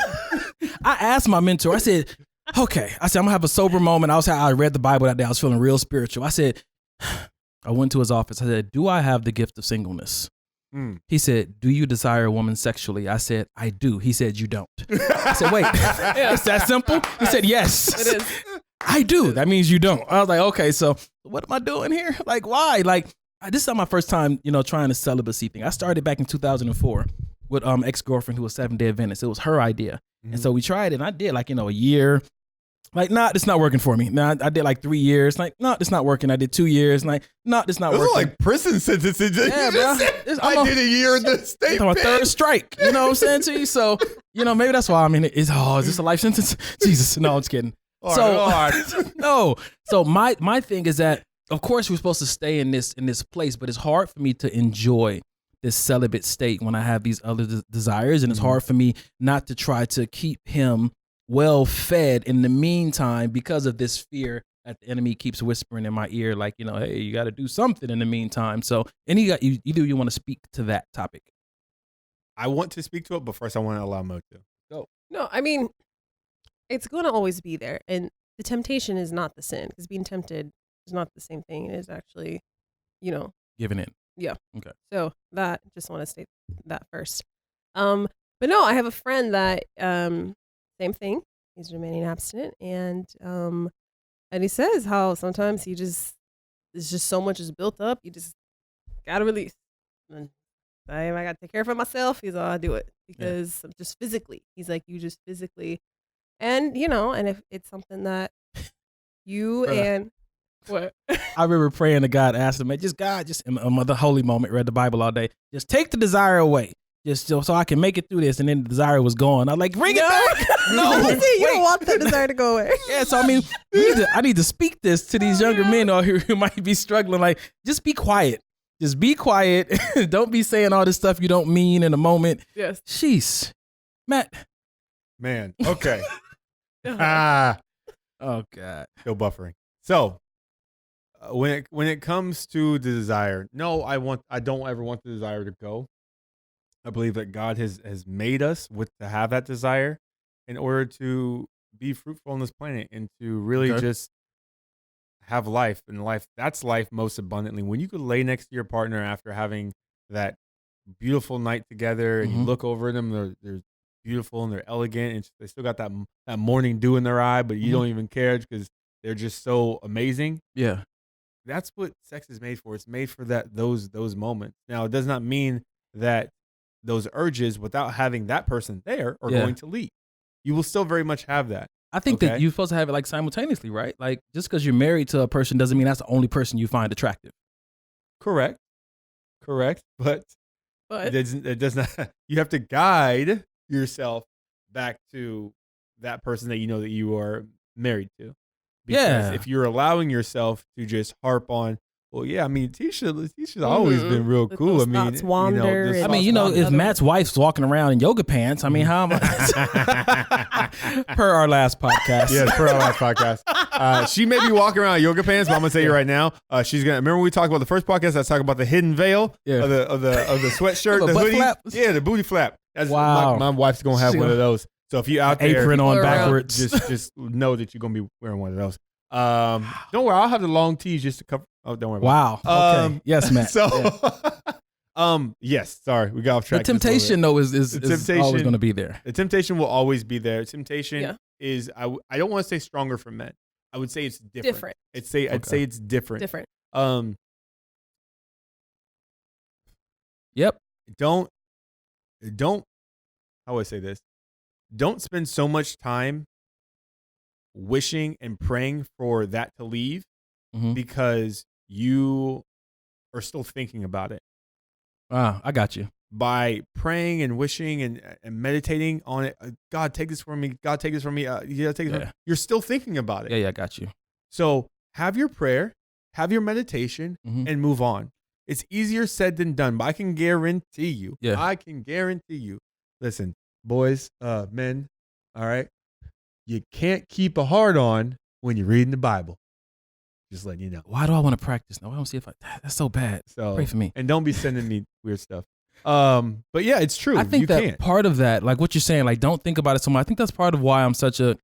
I asked my mentor, I said, okay, I'm gonna have a sober moment. I read the Bible that day. I was feeling real spiritual. I said, I went to his office. I said, do I have the gift of singleness? He said, do you desire a woman sexually? I said, I do. He said, you don't. I said, wait, it's that simple? He said, yes. It is. I do. That means you don't. I was like, okay, so what am I doing here? Like, why? Like, this is not my first time, trying the celibacy thing. I started back in 2004 with ex-girlfriend who was Seventh-day Adventist. It was her idea. And so we tried it, and I did like, a year. Like, nah, it's not working for me. Nah, I did like 3 years. Like, no, it's not working. I did 2 years. Like, no, it's not working. Those are like prison sentences. Yeah, bro. I did a year in the state. I'm a third strike. You know what I'm saying to you? So, maybe that's why I'm in it. Is this a life sentence? Jesus. No, I'm just kidding. No. So my thing is that, of course, we're supposed to stay in this place, but it's hard for me to enjoy this celibate state when I have these other desires. And it's hard for me not to try to keep him well fed in the meantime because of this fear that the enemy keeps whispering in my ear, like, hey, you got to do something in the meantime. So, and you want to speak to that topic? I want to speak to it, but first I want to allow Mo to go. No, I mean, it's going to always be there. And the temptation is not the sin, because being tempted is not the same thing. It is actually, giving in. Yeah. Okay. So that, just want to state that first. But no, I have a friend that, same thing. He's remaining abstinent, and he says how sometimes there's just so much is built up. You just gotta release. And I gotta take care of it myself. He's all, I do it because just physically. He's like, you just physically, and and if it's something that you and what I remember praying to God, asking him, just God, just in the holy moment, read the Bible all day, just take the desire away. Just so I can make it through this, and then the desire was gone. I'm like, bring it back. No, you don't want that desire to go away. Yeah, so I mean, I need to speak this to these younger men who might be struggling. Like, just be quiet. Just be quiet. Don't be saying all this stuff you don't mean in a moment. Yes. Jeez, Matt. Man. Okay. Oh God. Still buffering. So when it comes to the desire, no, I don't ever want the desire to go. I believe that God has made us to have that desire in order to be fruitful on this planet and to really just have life. And that's life most abundantly. When you could lay next to your partner after having that beautiful night together and you look over them, they're beautiful and they're elegant and they still got that morning dew in their eye, but you don't even care because they're just so amazing. Yeah. That's what sex is made for. It's made for those moments. Now, it does not mean that those urges, without having that person there, are going to leave. You will still very much have that. I think that you're supposed to have it like simultaneously, right? Like, just because you're married to a person doesn't mean that's the only person you find attractive. Correct. But it does not. You have to guide yourself back to that person that you know that you are married to. Because if you're allowing yourself to just harp on, Well, yeah, I mean, Tisha's always been real cool. I mean, thoughts wander this and- I mean, you know, thoughts if wander. Matt's wife's walking around in yoga pants, I mean, how am I? Per our last podcast. Yes, per our last podcast. She may be walking around in yoga pants, but I'm gonna tell you right now, she's gonna remember when we talked about the first podcast. I was talking about the hidden veil Yeah. of the sweatshirt, The the butt hoodie, flap? yeah, the booty flap. That's Wow. My wife's gonna have She one of those. So if you out there, Apron on Or, backwards. just know that you're gonna be wearing one of those. Don't worry, I'll have the long tees just to cover. Oh, don't worry. Wow. Okay. Um, Yes, Matt. So, Yeah. yes. Sorry, we got off The track. just a little bit. temptation, though, is The temptation- always going to be there. The temptation will always be there. Temptation Yeah. is I don't want to say stronger for men. I would say it's different. I'd Okay. say it's different. Different. Yep. Don't how do I say this? Don't spend so much time wishing and praying for that to leave Mhm. because you are still thinking about it. I got you. By praying and wishing and meditating on it, God, take this from me. God, take this from me. Yeah, take this from me. Yeah. You're still thinking about it. Yeah, I got you. So have your prayer, have your meditation, Mhm. and move on. It's easier said than done, but I can guarantee you. Yeah. I can guarantee you. Listen, boys, men, all right. You can't keep a heart on when you're reading the Bible. Just letting you know. Why do I want to practice? No, I don't see if that's so bad. So Pray for me. and don't be sending me weird stuff. But yeah, it's true. I think you that can't. part of that, like what you're saying, like don't think about it so much. I think that's part of why I'm such a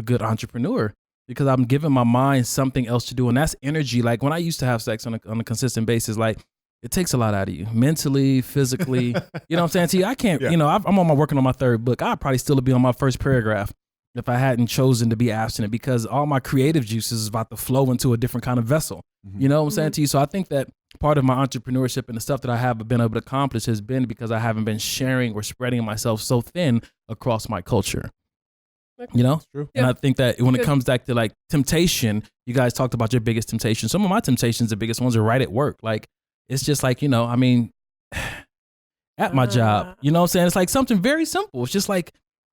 good entrepreneur, because I'm giving my mind something else to do, and that's energy. Like when I used to have sex on a consistent basis, like it takes a lot out of you, mentally, physically. You know what I'm saying? See, I can't. Yeah. You know, I'm working on my third book. I'd probably still be on my first paragraph if I hadn't chosen to be abstinent, because all my creative juices is about to flow into a different kind of vessel. Mhm. You know what I'm saying to you? So I think that part of my entrepreneurship and the stuff that I have been able to accomplish has been because I haven't been sharing or spreading myself so thin across my culture. You know? It's true. And I think that when it Good. comes back to like temptation, you guys talked about your biggest temptation. Some of my temptations, the biggest ones are right at work. Like, it's just like, I mean, at my job, you know what I'm saying? It's like something very simple. It's just like,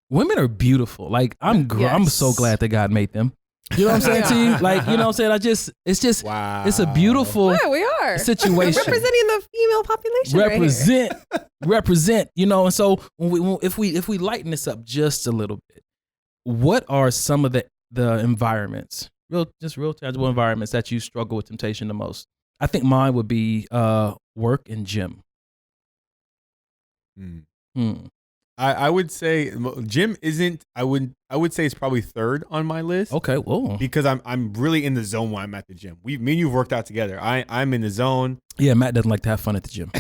women are beautiful. Like, I'm so Yes. glad that God made them. You know what I'm saying to you? Like, you know what I'm saying? It's just, Wow. it's a beautiful Yeah, we are situation. representing the female population. right here. represent, and so if we lighten this up just a little bit, what are some of the environments, real tangible environments that you struggle with temptation the most? I think mine would be work and gym. I would say gym isn't. I would say it's probably third on my list. Okay, whoa. Because I'm really in the zone when I'm at the gym. Me and you've worked out together. I'm in the zone. Yeah, Matt doesn't like to have fun at the gym.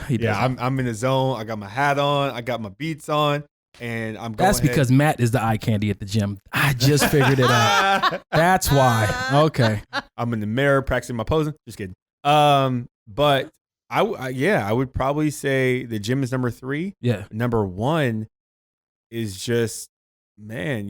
He Yeah, doesn't. I'm in the zone. I got my hat on. I got my beats on, and I'm going. That's because Matt is the eye candy at the gym. I just figured it out. That's why. Okay. I'm in the mirror practicing my posing. Just kidding. But I would probably say the gym is number 3. Yeah. Number 1 is just, man,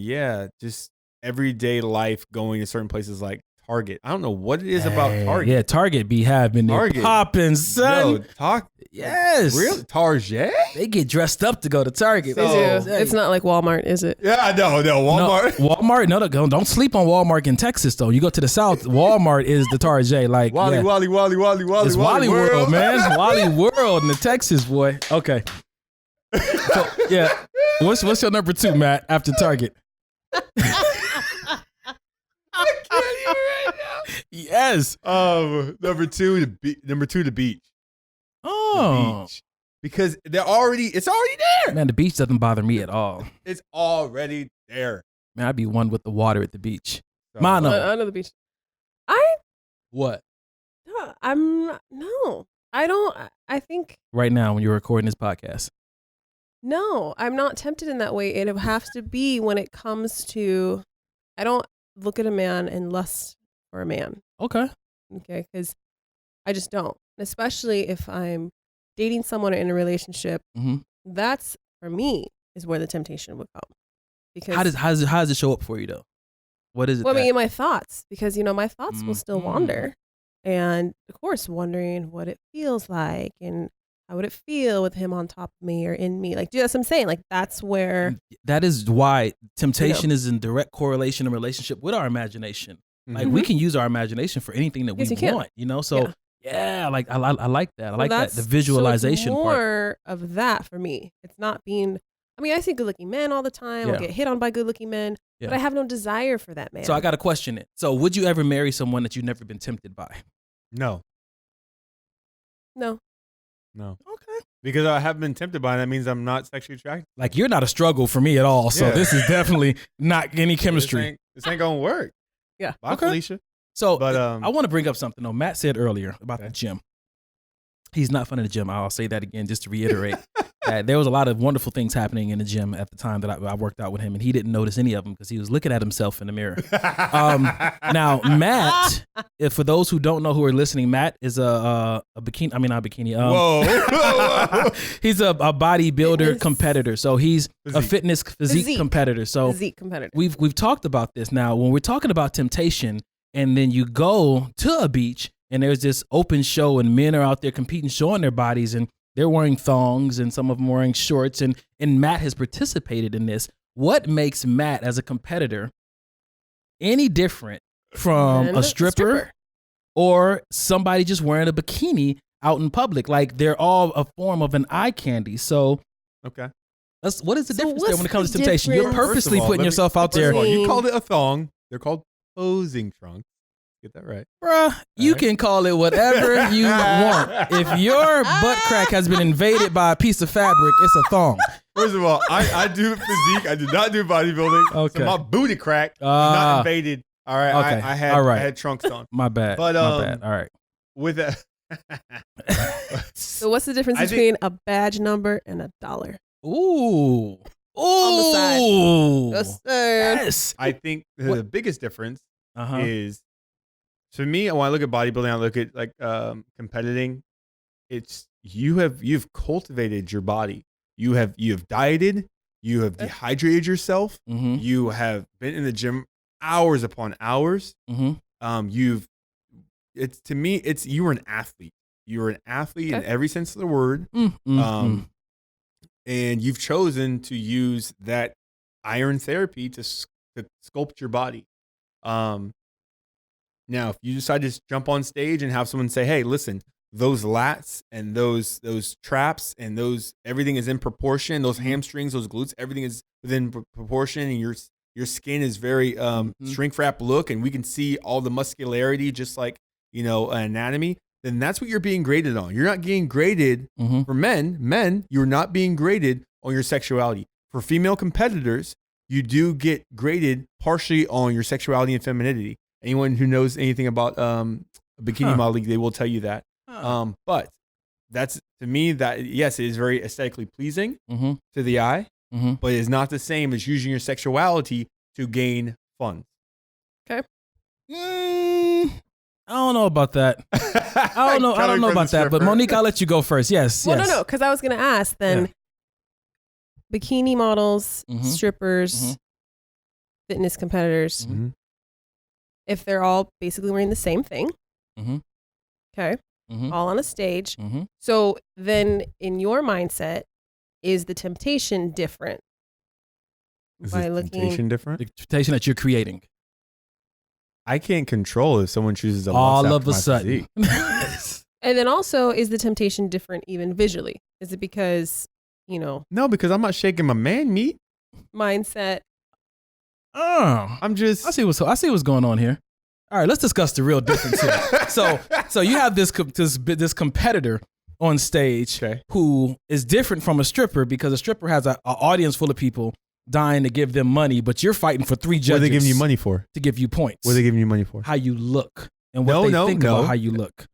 just everyday life, going to certain places like Target. I don't know what it is about Target. Yeah, Target be having it Target. popping, son. Yo, Yes. Real Target? They get dressed up to go to Target. So- They do. Hey. It's not like Walmart, is it? Yeah, no, Walmart. No, Walmart. No, don't sleep on Walmart in Texas though. You go to the South, Walmart is the Target. Like Wally, yeah. Wally, It's Wally World, man. Wally World in the Texas, boy. Okay. So, yeah. What's your number 2, Matt, after Target? I can't even right now. Yes. Number 2, the beach. Oh. The beach. Because it's already there. Man, the beach doesn't bother me at all. It's already there. Man, I'd be one with the water at the beach. So- Mine, no. Under the beach. What? I don't. I think Right now when you're recording this podcast. no. I'm not tempted in that way. It has to be when it comes to. I don't look at a man and lust for a man. Okay. Okay, because I just don't. Especially if I'm dating someone or in a relationship. Mm-hmm. That's for me is where the temptation would come. Because How does it show up for you though? What is it? well, I that- mean, my thoughts, because my thoughts will still Mhm. wander, and of course, wondering what it feels like and how would it feel with him on top of me or in me. Like, that's what I'm saying. Like, that's where that is why temptation is in direct correlation and relationship with our imagination. Like we can use our imagination for anything that we want, you know? So like I like that. I like that, the visualization so it's part. more of that for me. It's not being, I mean, I see good looking men all the time. I get hit on by good looking men, but I have no desire for that man. So I got to question it. So would you ever marry someone that you've never been tempted by? No. No. Okay. Because I haven't been tempted by it, that means I'm not sexually attracted. Like you're not a struggle for me at all. So this is definitely not any chemistry. This ain't gonna work. Yeah. Bye, Felicia. So but I want to bring up something though. Matt said earlier about the gym. He's not fun in the gym. I'll say that again just to reiterate. There was a lot of wonderful things happening in the gym at the time that I worked out with him, and he didn't notice any of them because he was looking at himself in the mirror. Now, Matt, for those who don't know who are listening, Matt is a bikini. I mean, not bikini. Whoa. He's a bodybuilder competitor. So he's a physique competitor. So physique competitor. We've talked about this. Now, when we're talking about temptation, and then you go to a beach and there's this open show and men are out there competing, showing their bodies, and they're wearing thongs and some of them wearing shorts, and Matt has participated in this. What makes Matt as a competitor any different from a stripper or somebody just wearing a bikini out in public? Like they're all a form of an eye candy. So okay. What is the difference there when it comes to temptation? You're purposely putting yourself out there. You called it a thong. They're called posing trunks. Get that right. Bruh, you can call it whatever you want. If your butt crack has been invaded by a piece of fabric, it's a thong. First of all, I do physique. I do not do bodybuilding. Okay. So my booty crack was not invaded. All right. Okay. I had trunks on. My bad. But my bad. All right. With that. So what's the difference between a badge number and $1? Ooh. On the side. Yes, sir. Yes. I think the biggest difference is, for me, when I look at bodybuilding, I look at like competing. It's you've cultivated your body. You have dieted. You have dehydrated yourself. Mm-hmm. You have been in the gym hours upon hours. Mm-hmm. You were an athlete. You were an athlete in every sense of the word. Mm-hmm. And you've chosen to use that iron therapy to sculpt your body. Now, if you decide to jump on stage and have someone say, "Hey, listen, those lats and those traps and everything is in proportion. Those hamstrings, those glutes, everything is within proportion, and your skin is very shrink wrap look, and we can see all the muscularity, just like anatomy." Then that's what you're being graded on. You're not getting graded for men. Men, you're not being graded on your sexuality. For female competitors, you do get graded partially on your sexuality and femininity. Anyone who knows anything about bikini modeling, they will tell you that. But that's, to me, that yes, it is very aesthetically pleasing to the eye, but it is not the same as using your sexuality to gain funds. Okay. I don't know about that. I don't know about that. But Monique, I'll let you go first. Yes. Well, no, because I was going to ask then. Bikini models, strippers, fitness competitors. If they're all basically wearing the same thing, okay, all on a stage. So then in your mindset, is the temptation different? Is the temptation different? The temptation that you're creating. I can't control if someone chooses to all of a sudden. And then also, is the temptation different even visually? Is it because, No, because I'm not shaking my man meat. Mindset. I'm just. I see what's going on here. All right, let's discuss the real difference here. So you have this competitor on stage who is different from a stripper, because a stripper has an audience full of people dying to give them money, but you're fighting for 3 judges. What are they giving you money for? To give you points. What are they giving you money for? How you look and what they think about how you look.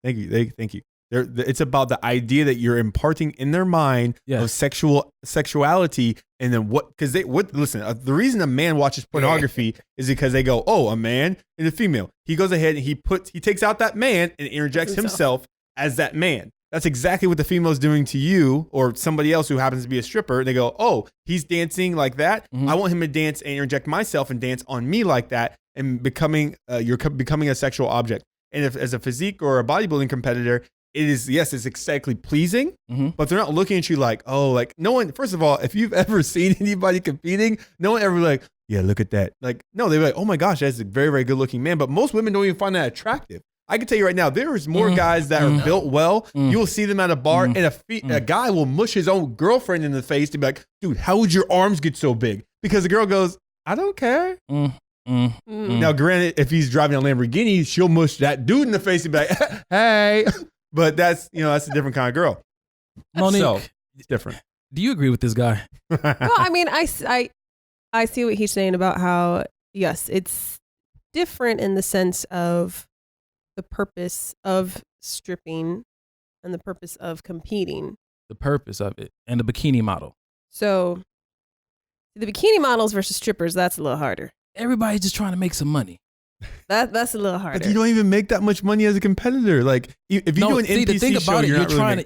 Thank you. Thank you. It's about the idea that you're imparting in their mind of sexuality, and then listen, the reason a man watches pornography is because they go, "Oh, a man and a female." He goes ahead and he takes out that man and interjects himself as that man. That's exactly what the female is doing to you or somebody else who happens to be a stripper. They go, "Oh, he's dancing like that. I want him to dance and interject myself and dance on me like that," and you're becoming a sexual object. And if as a physique or a bodybuilding competitor, it is, yes, it's aesthetically pleasing, but they're not looking at you like, oh, like no one, first of all, if you've ever seen anybody competing, no one ever like, yeah, look at that. Like, no, they're like, oh my gosh, that's a very, very good looking man. But most women don't even find that attractive. I can tell you right now, there is more guys that are built well. You will see them at a bar, and a guy will mush his own girlfriend in the face to be like, dude, how would your arms get so big? Because the girl goes, I don't care. Now, granted, if he's driving a Lamborghini, she'll mush that dude in the face and be like, hey. But that's a different kind of girl. Monique, so, it's different. Do you agree with this guy? Well, I mean, I see what he's saying about how, yes, it's different in the sense of the purpose of stripping and the purpose of competing. The purpose of it and the bikini model. So the bikini models versus strippers, that's a little harder. Everybody's just trying to make some money. That's a little harder. But you don't even make that much money as a competitor. Like if you do an NPC the thing show, about it,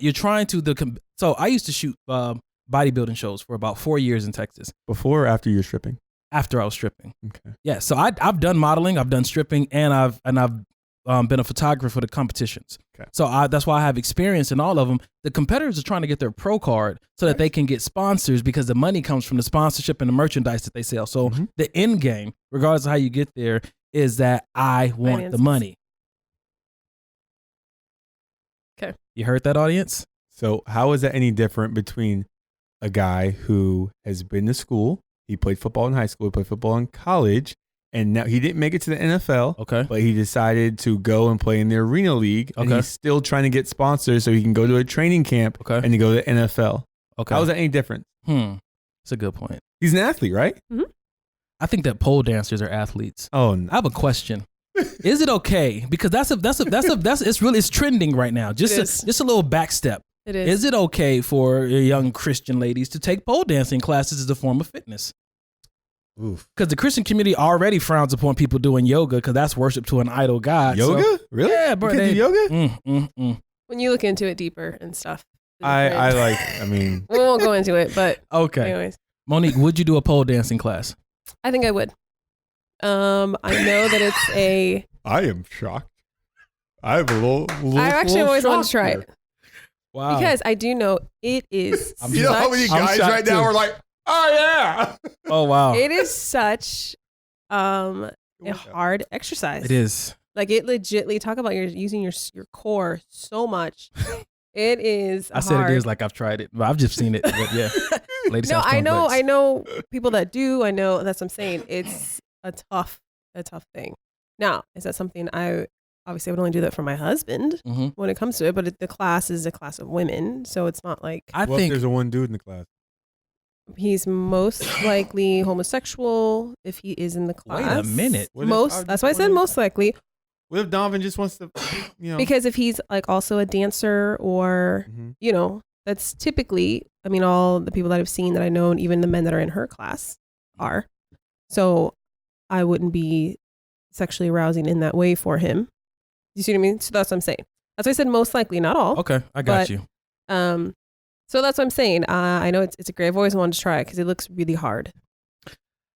you're trying to. So I used to shoot bodybuilding shows for about 4 years in Texas. Before or after you're stripping? After I was stripping. Okay. Yeah. So I've done modeling, I've done stripping, and I've been a photographer for the competitions. Okay. So that's why I have experience in all of them. The competitors are trying to get their pro card so that they can get sponsors because the money comes from the sponsorship and the merchandise that they sell. So the end game, regardless of how you get there, is that I want Finances. the money. Okay. You heard that, audience? So how is that any different between a guy who has been to school, he played football in high school, he played football in college, and now he didn't make it to the NFL, Okay. but he decided to go and play in the Arena League, and Okay. he's still trying to get sponsors so he can go to a training camp Okay. and to go to the NFL. Okay. How is that any different? That's a good point. He's an athlete, right? I think that pole dancers are athletes. Oh, no. I have a question. Is it okay? Because it's trending right now. Just a little back step. It is. Is it okay for young Christian ladies to take pole dancing classes as a form of fitness? Because the Christian community already frowns upon people doing yoga because that's worship to an idol god. Yoga? So, Really? Yeah, bro. You can do yoga? When you look into it deeper and stuff. I mean. We won't go into it, but Okay. anyways. Monique, would you do a pole dancing class? I think I would. I know that it's a. I am shocked. I have a little I actually always wanted to try it Wow. because I do know it is. You know how many I'm guys shocked right now too. are like, oh yeah. Oh, wow. It is such a hard exercise. It is. Like it legitly talk about using your core so much. It is. I said it is like I've tried it, but I've just seen it. But yeah, ladies. No, have strong legs. I know people that do. I know that's what I'm saying. It's a tough thing. Now, is that something I would only do that for my husband when it comes to it, but the class is a class of women, so it's not like I What if think there's a one dude in the class? he's most likely homosexual if he is in the class. Wait a minute. That's why I said most likely. What if Donovan just wants to, Because if he's like also a dancer or, that's typically, I mean, all the people that I've seen that I know, and even the men that are in her class are. So I wouldn't be sexually arousing in that way for him. You see what I mean? So that's what I'm saying. That's why I said most likely, not all. Okay, I got but, you. So that's what I'm saying. I know it's a great. I've always wanted to try it because it looks really hard.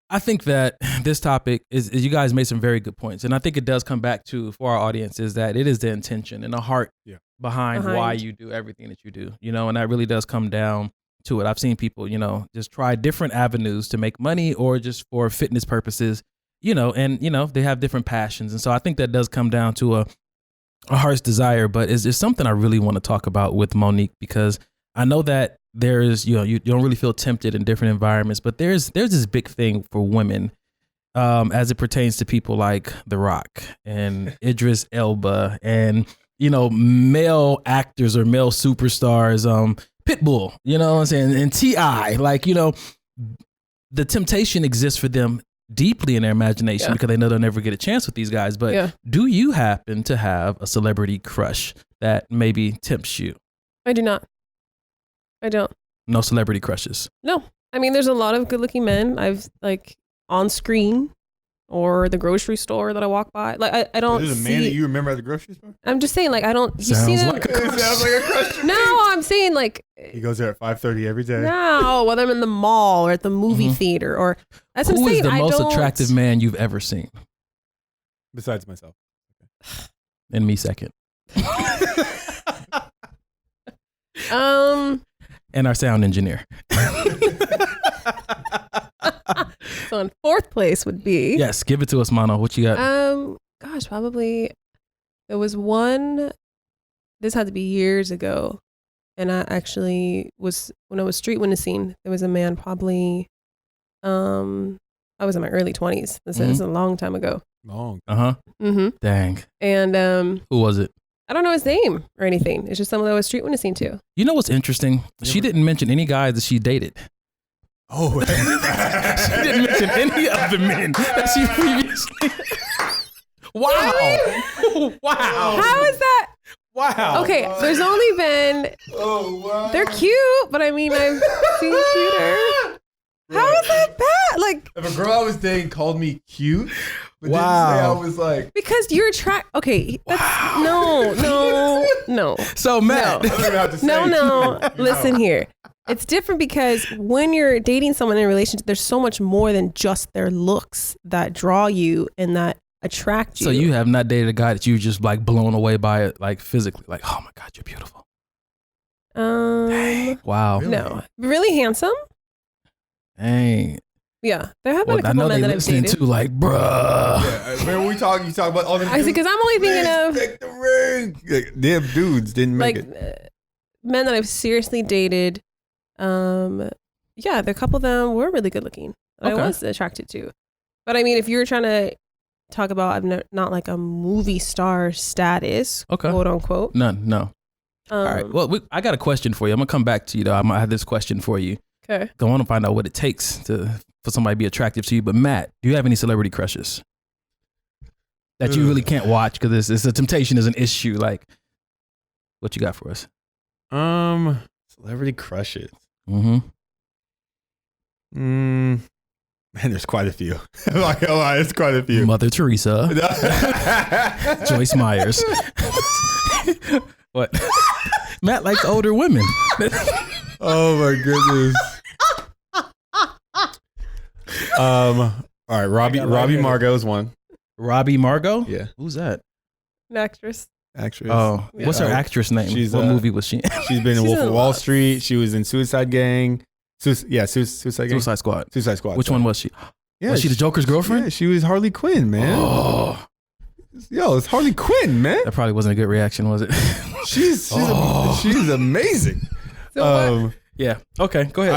I think that this topic is you guys made some very good points. And I think it does come back to, for our audience, is that it is the intention and the heart behind why you do everything that you do, and that really does come down to it. I've seen people, just try different avenues to make money or just for fitness purposes, and, they have different passions. And so I think that does come down to a heart's desire, but it's something I really want to talk about with Monique, because I know that there's, you don't really feel tempted in different environments, but there's this big thing for women as it pertains to people like The Rock and Idris Elba and, male actors or male superstars, Pitbull, you know what I'm saying? And T.I., like, the temptation exists for them deeply in their imagination because they know they'll never get a chance with these guys. But do you happen to have a celebrity crush that maybe tempts you? I do not. I don't. No celebrity crushes? No. I mean, there's a lot of good looking men I've like on screen or the grocery store that I walk by. Like I don't There's a man that you remember at the grocery store? I'm just saying, like, I don't. You Sounds see them? like a crush. Sounds like a crush. No, I'm saying like. He goes there at 5:30 every day. No, whether I'm in the mall or at the movie theater or that's what I'm Who saying. is the I most don't- attractive man you've ever seen? Besides myself. And me second. Um. And our sound engineer. So on fourth place would be. Yes, give it to us, Mano. What you got? Gosh, probably there was one. This had to be years ago, and I actually was when I was street witnessing. There was a man, probably. I was in my early 20s. This is a long time ago. Long. Dang. And who was it? I don't know his name or anything. It's just someone that I was street witnessing to. You know what's interesting? She didn't mention any guys that she dated. Oh, she didn't mention any of the men that she previously. Wow. Wow. How is that? Wow. Okay, there's only been. Oh, wow. They're cute, but I mean, I've seen cuter. How is that bad? Like, if a girl I was dating called me cute, but wow. didn't say I was like. Because you're okay, that's, no. So, Matt. No. Listen here. It's different because when you're dating someone in a relationship, there's so much more than just their looks that draw you and that attract you. So you have not dated a guy that you just like blown away by it, like physically, like, oh my God, you're beautiful. Dang. Wow. Really? No. Really handsome? Dang. Yeah. There have been a I couple know men they that I've listening dated. too, like, bruh. Yeah, when we talk, you talk about all the. I see, because I'm only thinking of take the ring. Like, damn dudes didn't make it. Men that I've seriously dated. Yeah, the couple of them were really good looking. I was attracted to. But I mean, if you're trying to talk about not like a movie star status, quote unquote. None, no. All right. Well, I got a question for you. I'm gonna come back to you though. I have this question for you. Okay. I want to find out what it takes for somebody to be attractive to you. But Matt, do you have any celebrity crushes that you really can't watch because it's a temptation is an issue? Like, what you got for us? Celebrity crushes. Mm-hmm. Man, there's quite a few. I'm not gonna lie, it's quite a few. Mother Teresa, Joyce Myers. What? Matt likes older women. Oh my goodness. All right, Robbie Margot's one. Robbie Margot? Yeah. Who's that? An actress. Oh, what's her actress name? What movie was she in? She's been in Wolf of Wall Street. She was in Suicide Gang. Suicide Gang. Suicide Squad. Suicide Squad. Which one was she? Yeah, was she the Joker's girlfriend? Yeah, she was Harley Quinn, man. Oh. Yo, it's Harley Quinn, man. That probably wasn't a good reaction, was it? She's amazing. Yeah. Okay. Go ahead.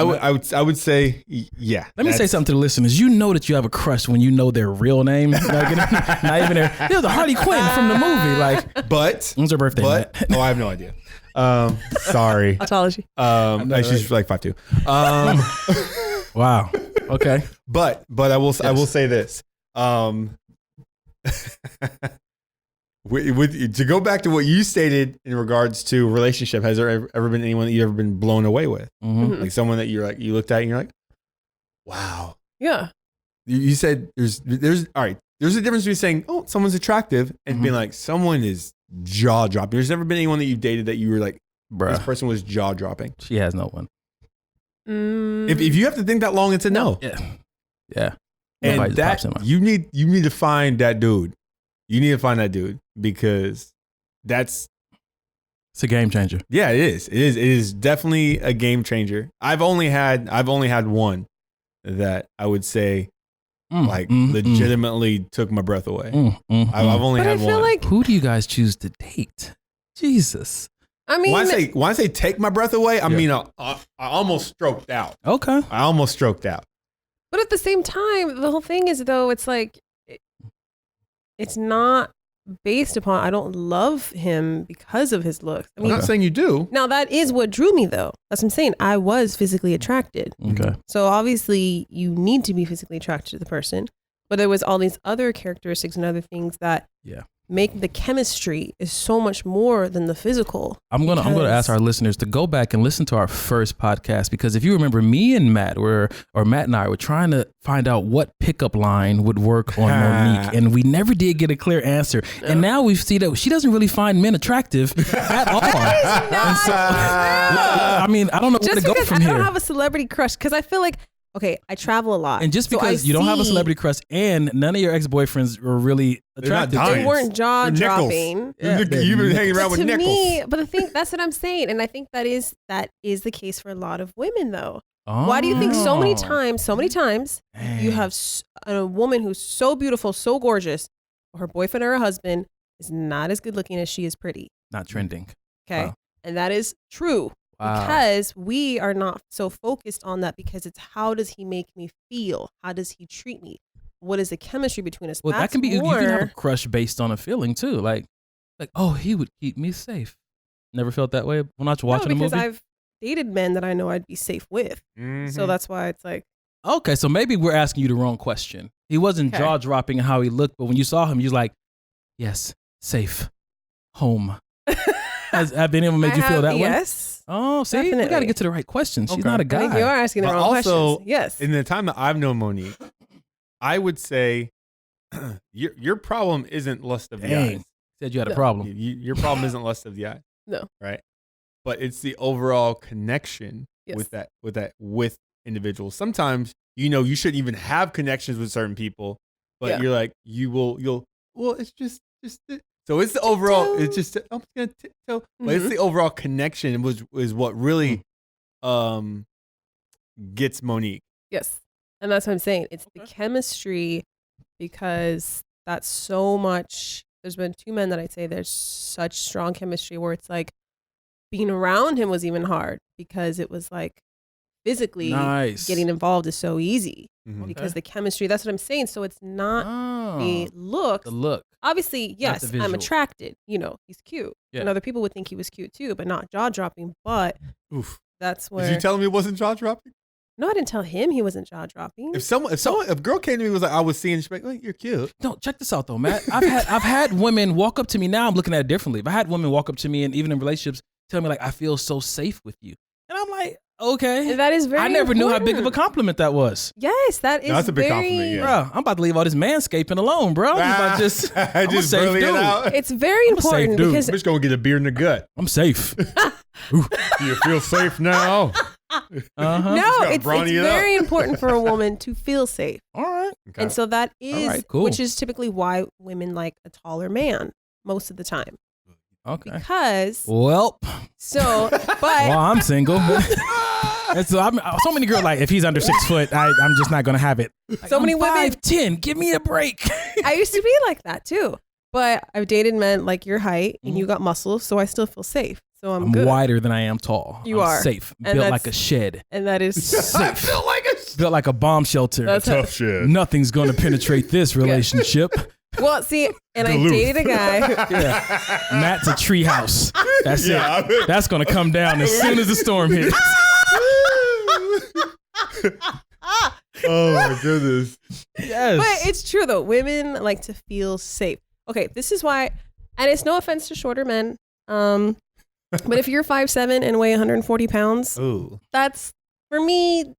I would say yeah. Let me say something to the listeners. You know that you have a crush when you know their real name. Not even their. There's a Harley Quinn from the movie. Like, but when's her birthday? Oh, I have no idea. Sorry. Autophagy. She's like 5'2". Wow. Okay. But I will say this. To go back to what you stated in regards to relationship, has there ever been anyone that you've ever been blown away with? Mm-hmm. Like someone that you looked at and you're like, wow. Yeah. You said there's all right. There's a difference between saying, oh, someone's attractive and being like, someone is jaw dropping. There's never been anyone that you've dated that you were like, bruh, this person was jaw dropping. She has no one. If you have to think that long, it's a no. Yeah. And that you need to find that dude. You need to find that dude because it's a game changer. Yeah, it is. It is definitely a game changer. I've only had one that I would say legitimately took my breath away. I've only had one. Like, who do you guys choose to date? Jesus. I mean, when I say take my breath away, I mean I almost stroked out. Okay. I almost stroked out. But at the same time, the whole thing is though, it's like it's not based upon I don't love him because of his looks. I mean, I'm not saying you do. Now that is what drew me though. That's what I'm saying. I was physically attracted. Okay. So obviously you need to be physically attracted to the person, but there was all these other characteristics and other things that make the chemistry is so much more than the physical. I'm gonna ask our listeners to go back and listen to our first podcast because if you remember, me and Matt Matt and I were trying to find out what pickup line would work on Monique, and we never did get a clear answer. No. And now we see that she doesn't really find men attractive at all. And so, I mean, I don't know where to go from here. I don't have a celebrity crush because I feel like. Okay, I travel a lot. And just because you don't have a celebrity crush and none of your ex-boyfriends were really attractive. They weren't jaw-dropping. Yeah, you've been hanging around with nickels. But that's what I'm saying. And I think that is the case for a lot of women, though. Why do you think so many times Dang. you have a woman who's so beautiful, so gorgeous, her boyfriend or her husband is not as good looking as she is pretty? Not trending. Okay. Wow. And that is true because we are not so focused on that because it's how does he make me feel? How does he treat me? What is the chemistry between us? Well, That's that can be, you more, can have a crush based on a feeling too. Like, oh, he would keep me safe. Never felt that way when I was watching a movie? because I've dated men that I know I'd be safe with. Mhm. So that's why it's like, Okay, so maybe we're asking you the wrong question. He wasn't Okay. jaw-dropping in how he looked, but when you saw him, you was like, yes, safe, home. Has been able to make you feel that way? Yes. Oh, see, we got to Definitely. get to the right question. She's Okay. not a I think you guy. are asking the But wrong also, questions. Yes. In the time that I've known Monique, I would say your problem isn't lust of the Dang. eyes. Said you had a No. problem. Your problem isn't lust of the eye. No. Right. But it's the overall connection Yes. with individuals. Sometimes, you shouldn't even have connections with certain people, but Yeah. you're like, well, it's just it. So it's the overall, it's just, I'm going to tiptoe. But it's Mhm. the overall connection is what really gets Monique. Yes. And that's what I'm saying. It's the chemistry because that's so much. There's been two men that I'd say there's such strong chemistry where it's like being around him was even hard because it was like physically Nice. getting involved is so easy Mhm. because the chemistry, that's what I'm saying. So it's not the looks. The look. Obviously, yes, the I'm visual. attracted. He's cute. Yeah. And other people would think he was cute too, but not jaw dropping. But Oof. that's Is where. you telling me it wasn't jaw dropping? No, I didn't tell him he wasn't jaw dropping. If a girl came to me and was like, I was seeing, she'd be like, oh, you're cute. No, check this out though, Matt. I've had women walk up to me. Now I'm looking at it differently. But I had women walk up to me and even in relationships tell me like, I feel so safe with you. And I'm like, okay. And that is very I never knew how big of a important. compliment that was. Yes, that is No, that's a big very, compliment, yeah. Bro, I'm about to leave all this manscaping alone, bro. I'm about just I'm a just safe burly it dude. out. It's very I'm a safe important dude. because I'm just going to get a beer in the gut. I'm safe. Do you feel safe now? Uh-huh. no, gotta it's brawny it up. very important for a woman to feel safe. All right. Okay. And so that is, right, cool. which is typically why women like a taller man most of the time. Okay. Because, Well, but I'm single. It's, so many girls like, if he's under 6 foot, I'm just not gonna have it. Like, So many I'm women- 5'10". Give me a break. I used to be like that too. But I've dated men like your height and you Mm-hmm. got muscles, so I still feel safe. So I'm I'm good. wider than I am tall. You I'm are. safe. And Built that's- like a shed. And that is I feel like a Built like a bomb shelter. That's tough shit. Nothing's gonna penetrate this relationship. well, see, and I Duluth. dated a guy. Yeah. Matt's a treehouse. That's Yeah. it. That's gonna come down as soon as the storm hits. Oh my goodness. Yes. But it's true though. Women like to feel safe. Okay, this is why, and it's no offense to shorter men. But if you're 5'7" and weigh 140 pounds, Ooh. that's for me.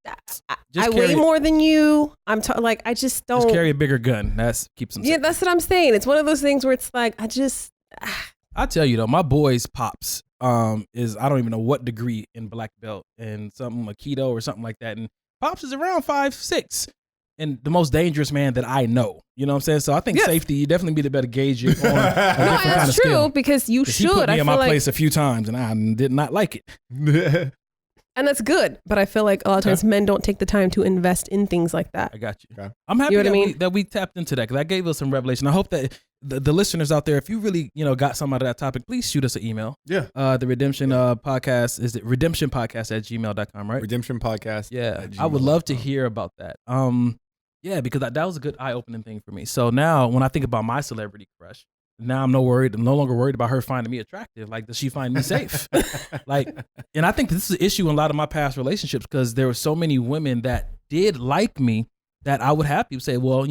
I weigh carry- more than you. Like I just don't. Just carry a bigger gun. That's keeps them Yeah, safe. that's what I'm saying. It's one of those things where it's like I tell you though, my boy's pops is I don't even know what degree in black belt and something Aikido or something like that. And pops is around 5'6", and the most dangerous man that I know. You know what I'm saying? So I think Yes. safety, you definitely be the better gauge it on a different no, kind that's of true skill. because you 'Cause should. He put me I in feel my like, place a few times, and I did not like it. and that's good. But I feel like a lot of times men don't take the time to invest in things like that. I got you. Okay. I'm happy You know what I that, mean? that we tapped into that because that gave us some revelation. I hope that the listeners out there, if you really got some out of that topic, please shoot us an email. Yeah. The Redemption podcast is it redemptionpodcast@gmail.com, right? Redemption podcast. Yeah, at I would love to gmail.com. hear about that. Yeah, because that was a good eye-opening thing for me. So now, when I think about my celebrity crush, now I'm no longer worried about her finding me attractive. Like, does she find me safe? Like, and I think this is an issue in a lot of my past relationships because there were so many women that did like me that I would have people say, well,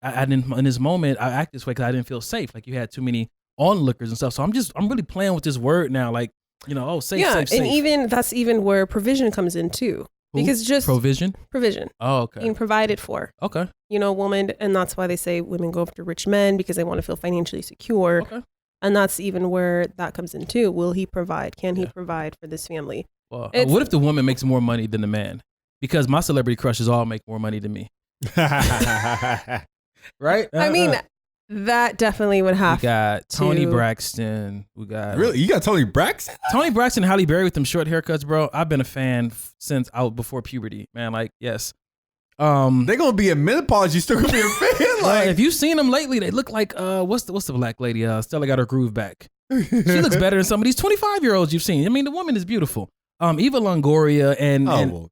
I didn't in this moment I act this way because I didn't feel safe. Like you had too many onlookers and stuff. So I'm really playing with this word now. Like, safe, yeah, safe, safe. and even that's even where provision comes in too. Who? Because just provision. provision Oh, okay. being provided for. Okay. Woman, and that's why they say women go after rich men because they want to feel financially secure. Okay. And that's even where that comes in too. Will he provide? Can he provide for this family? Well, It's- what if the woman makes more money than the man? Because my celebrity crushes all make more money than me. Right? I mean, That definitely would We have got Tony to- Braxton. We got Really? You got Tony Braxton? Tony Braxton and Halle Berry with them short haircuts, bro. I've been a fan since out before puberty, man. Like, yes. They're gonna be a menopause. You still gonna be a fan? Like, if you've seen them lately, they look like what's the black lady? Stella got her groove back. She looks better than some of these 25-year-olds you've seen. I mean, the woman is beautiful. Eva Longoria and well,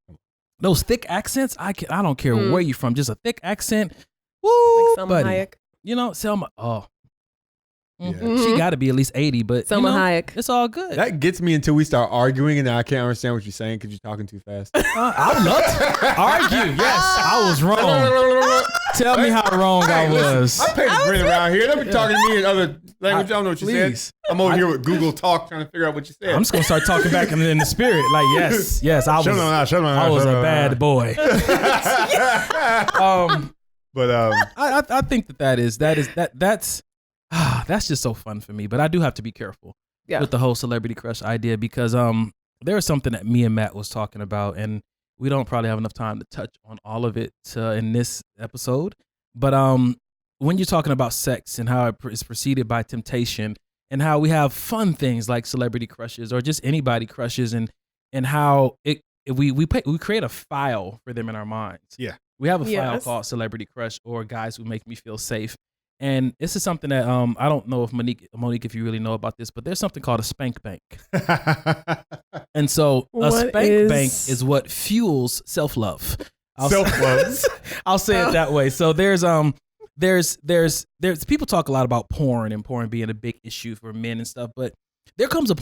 those thick accents. I don't care where you from, just a thick accent. Woo, like Selma buddy. Hayek. You know, Selma. Oh, Yeah. she got to be at least 80, but Selma you know, Hayek. it's all good. that gets me until we start arguing, and then I can't understand what you're saying because you're talking too fast. I would love to argue. Yes, I was wrong. Tell me how wrong I was. I'm paying the rent around here. Don't be talking to me in other language. I don't know what you Please. said. I'm over here with Google Talk trying to figure out what you said. I'm just gonna start talking back in the spirit. Like, yes, I was. I was a bad boy. But I think that's just so fun for me. But I do have to be careful with the whole celebrity crush idea because there was something that me and Matt was talking about, and we don't probably have enough time to touch on all of it in this episode. But when you're talking about sex and how it is preceded by temptation, and how we have fun things like celebrity crushes or just anybody crushes, and how we create a file for them in our minds. Yeah. We have a file called Celebrity Crush or Guys Who Make Me Feel Safe. And this is something that I don't know if Monique, if you really know about this, but there's something called a spank bank. And so a spank bank is what fuels self-love. Self-love. I'll say it that way. So there's people talk a lot about porn and porn being a big issue for men and stuff, but there came a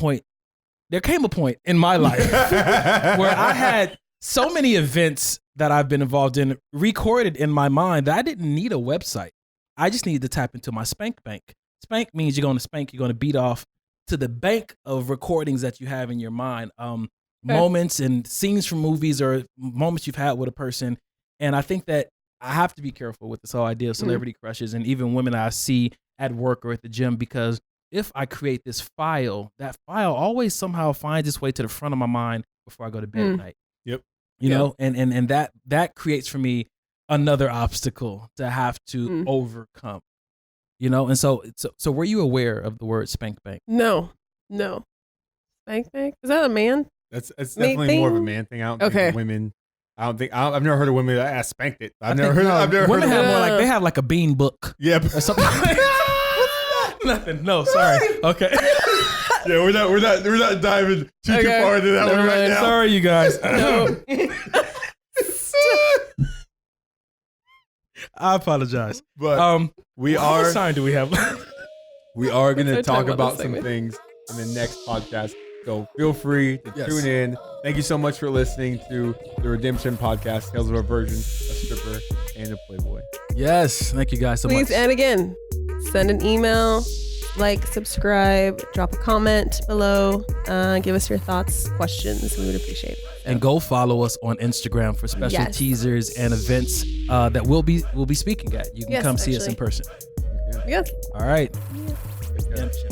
point in my life where I had so many events that I've been involved in recorded in my mind that I didn't need a website. I just needed to tap into my spank bank. Spank means you're going to beat off to the bank of recordings that you have in your mind, moments and scenes from movies or moments you've had with a person. And I think that I have to be careful with this whole idea of celebrity crushes and even women that I see at work or at the gym, because if I create this file, that file always somehow finds its way to the front of my mind before I go to bed at night. Yep. You know, and that creates for me another obstacle to have to overcome. You know, and so were you aware of the word spank bank? No. Spank bank? Is that a man? That's definitely more of a man thing. I don't think women. I've never heard of women that spanked it. I've never heard women of have more like they have like a bean book. Yep. Or something. Nothing. No, sorry. Okay. Yeah, we're not diving too far into that one right now. Sorry, you guys. I apologize. But we how are. much time do we have? We are going to So talk talk about about this some segment. things in the next podcast. So feel free to tune in. Thank you so much for listening to the Redemption Podcast, Tales of a Virgin, a Stripper, and a Playboy. Yes. Thank you guys so much. Please, and again, send an email, like, subscribe, drop a comment below, give us your thoughts, questions. We would appreciate it. And go follow us on Instagram for special teasers and events that we'll be speaking at. You can come see us in person. Yes. All right. Yeah. Redemption.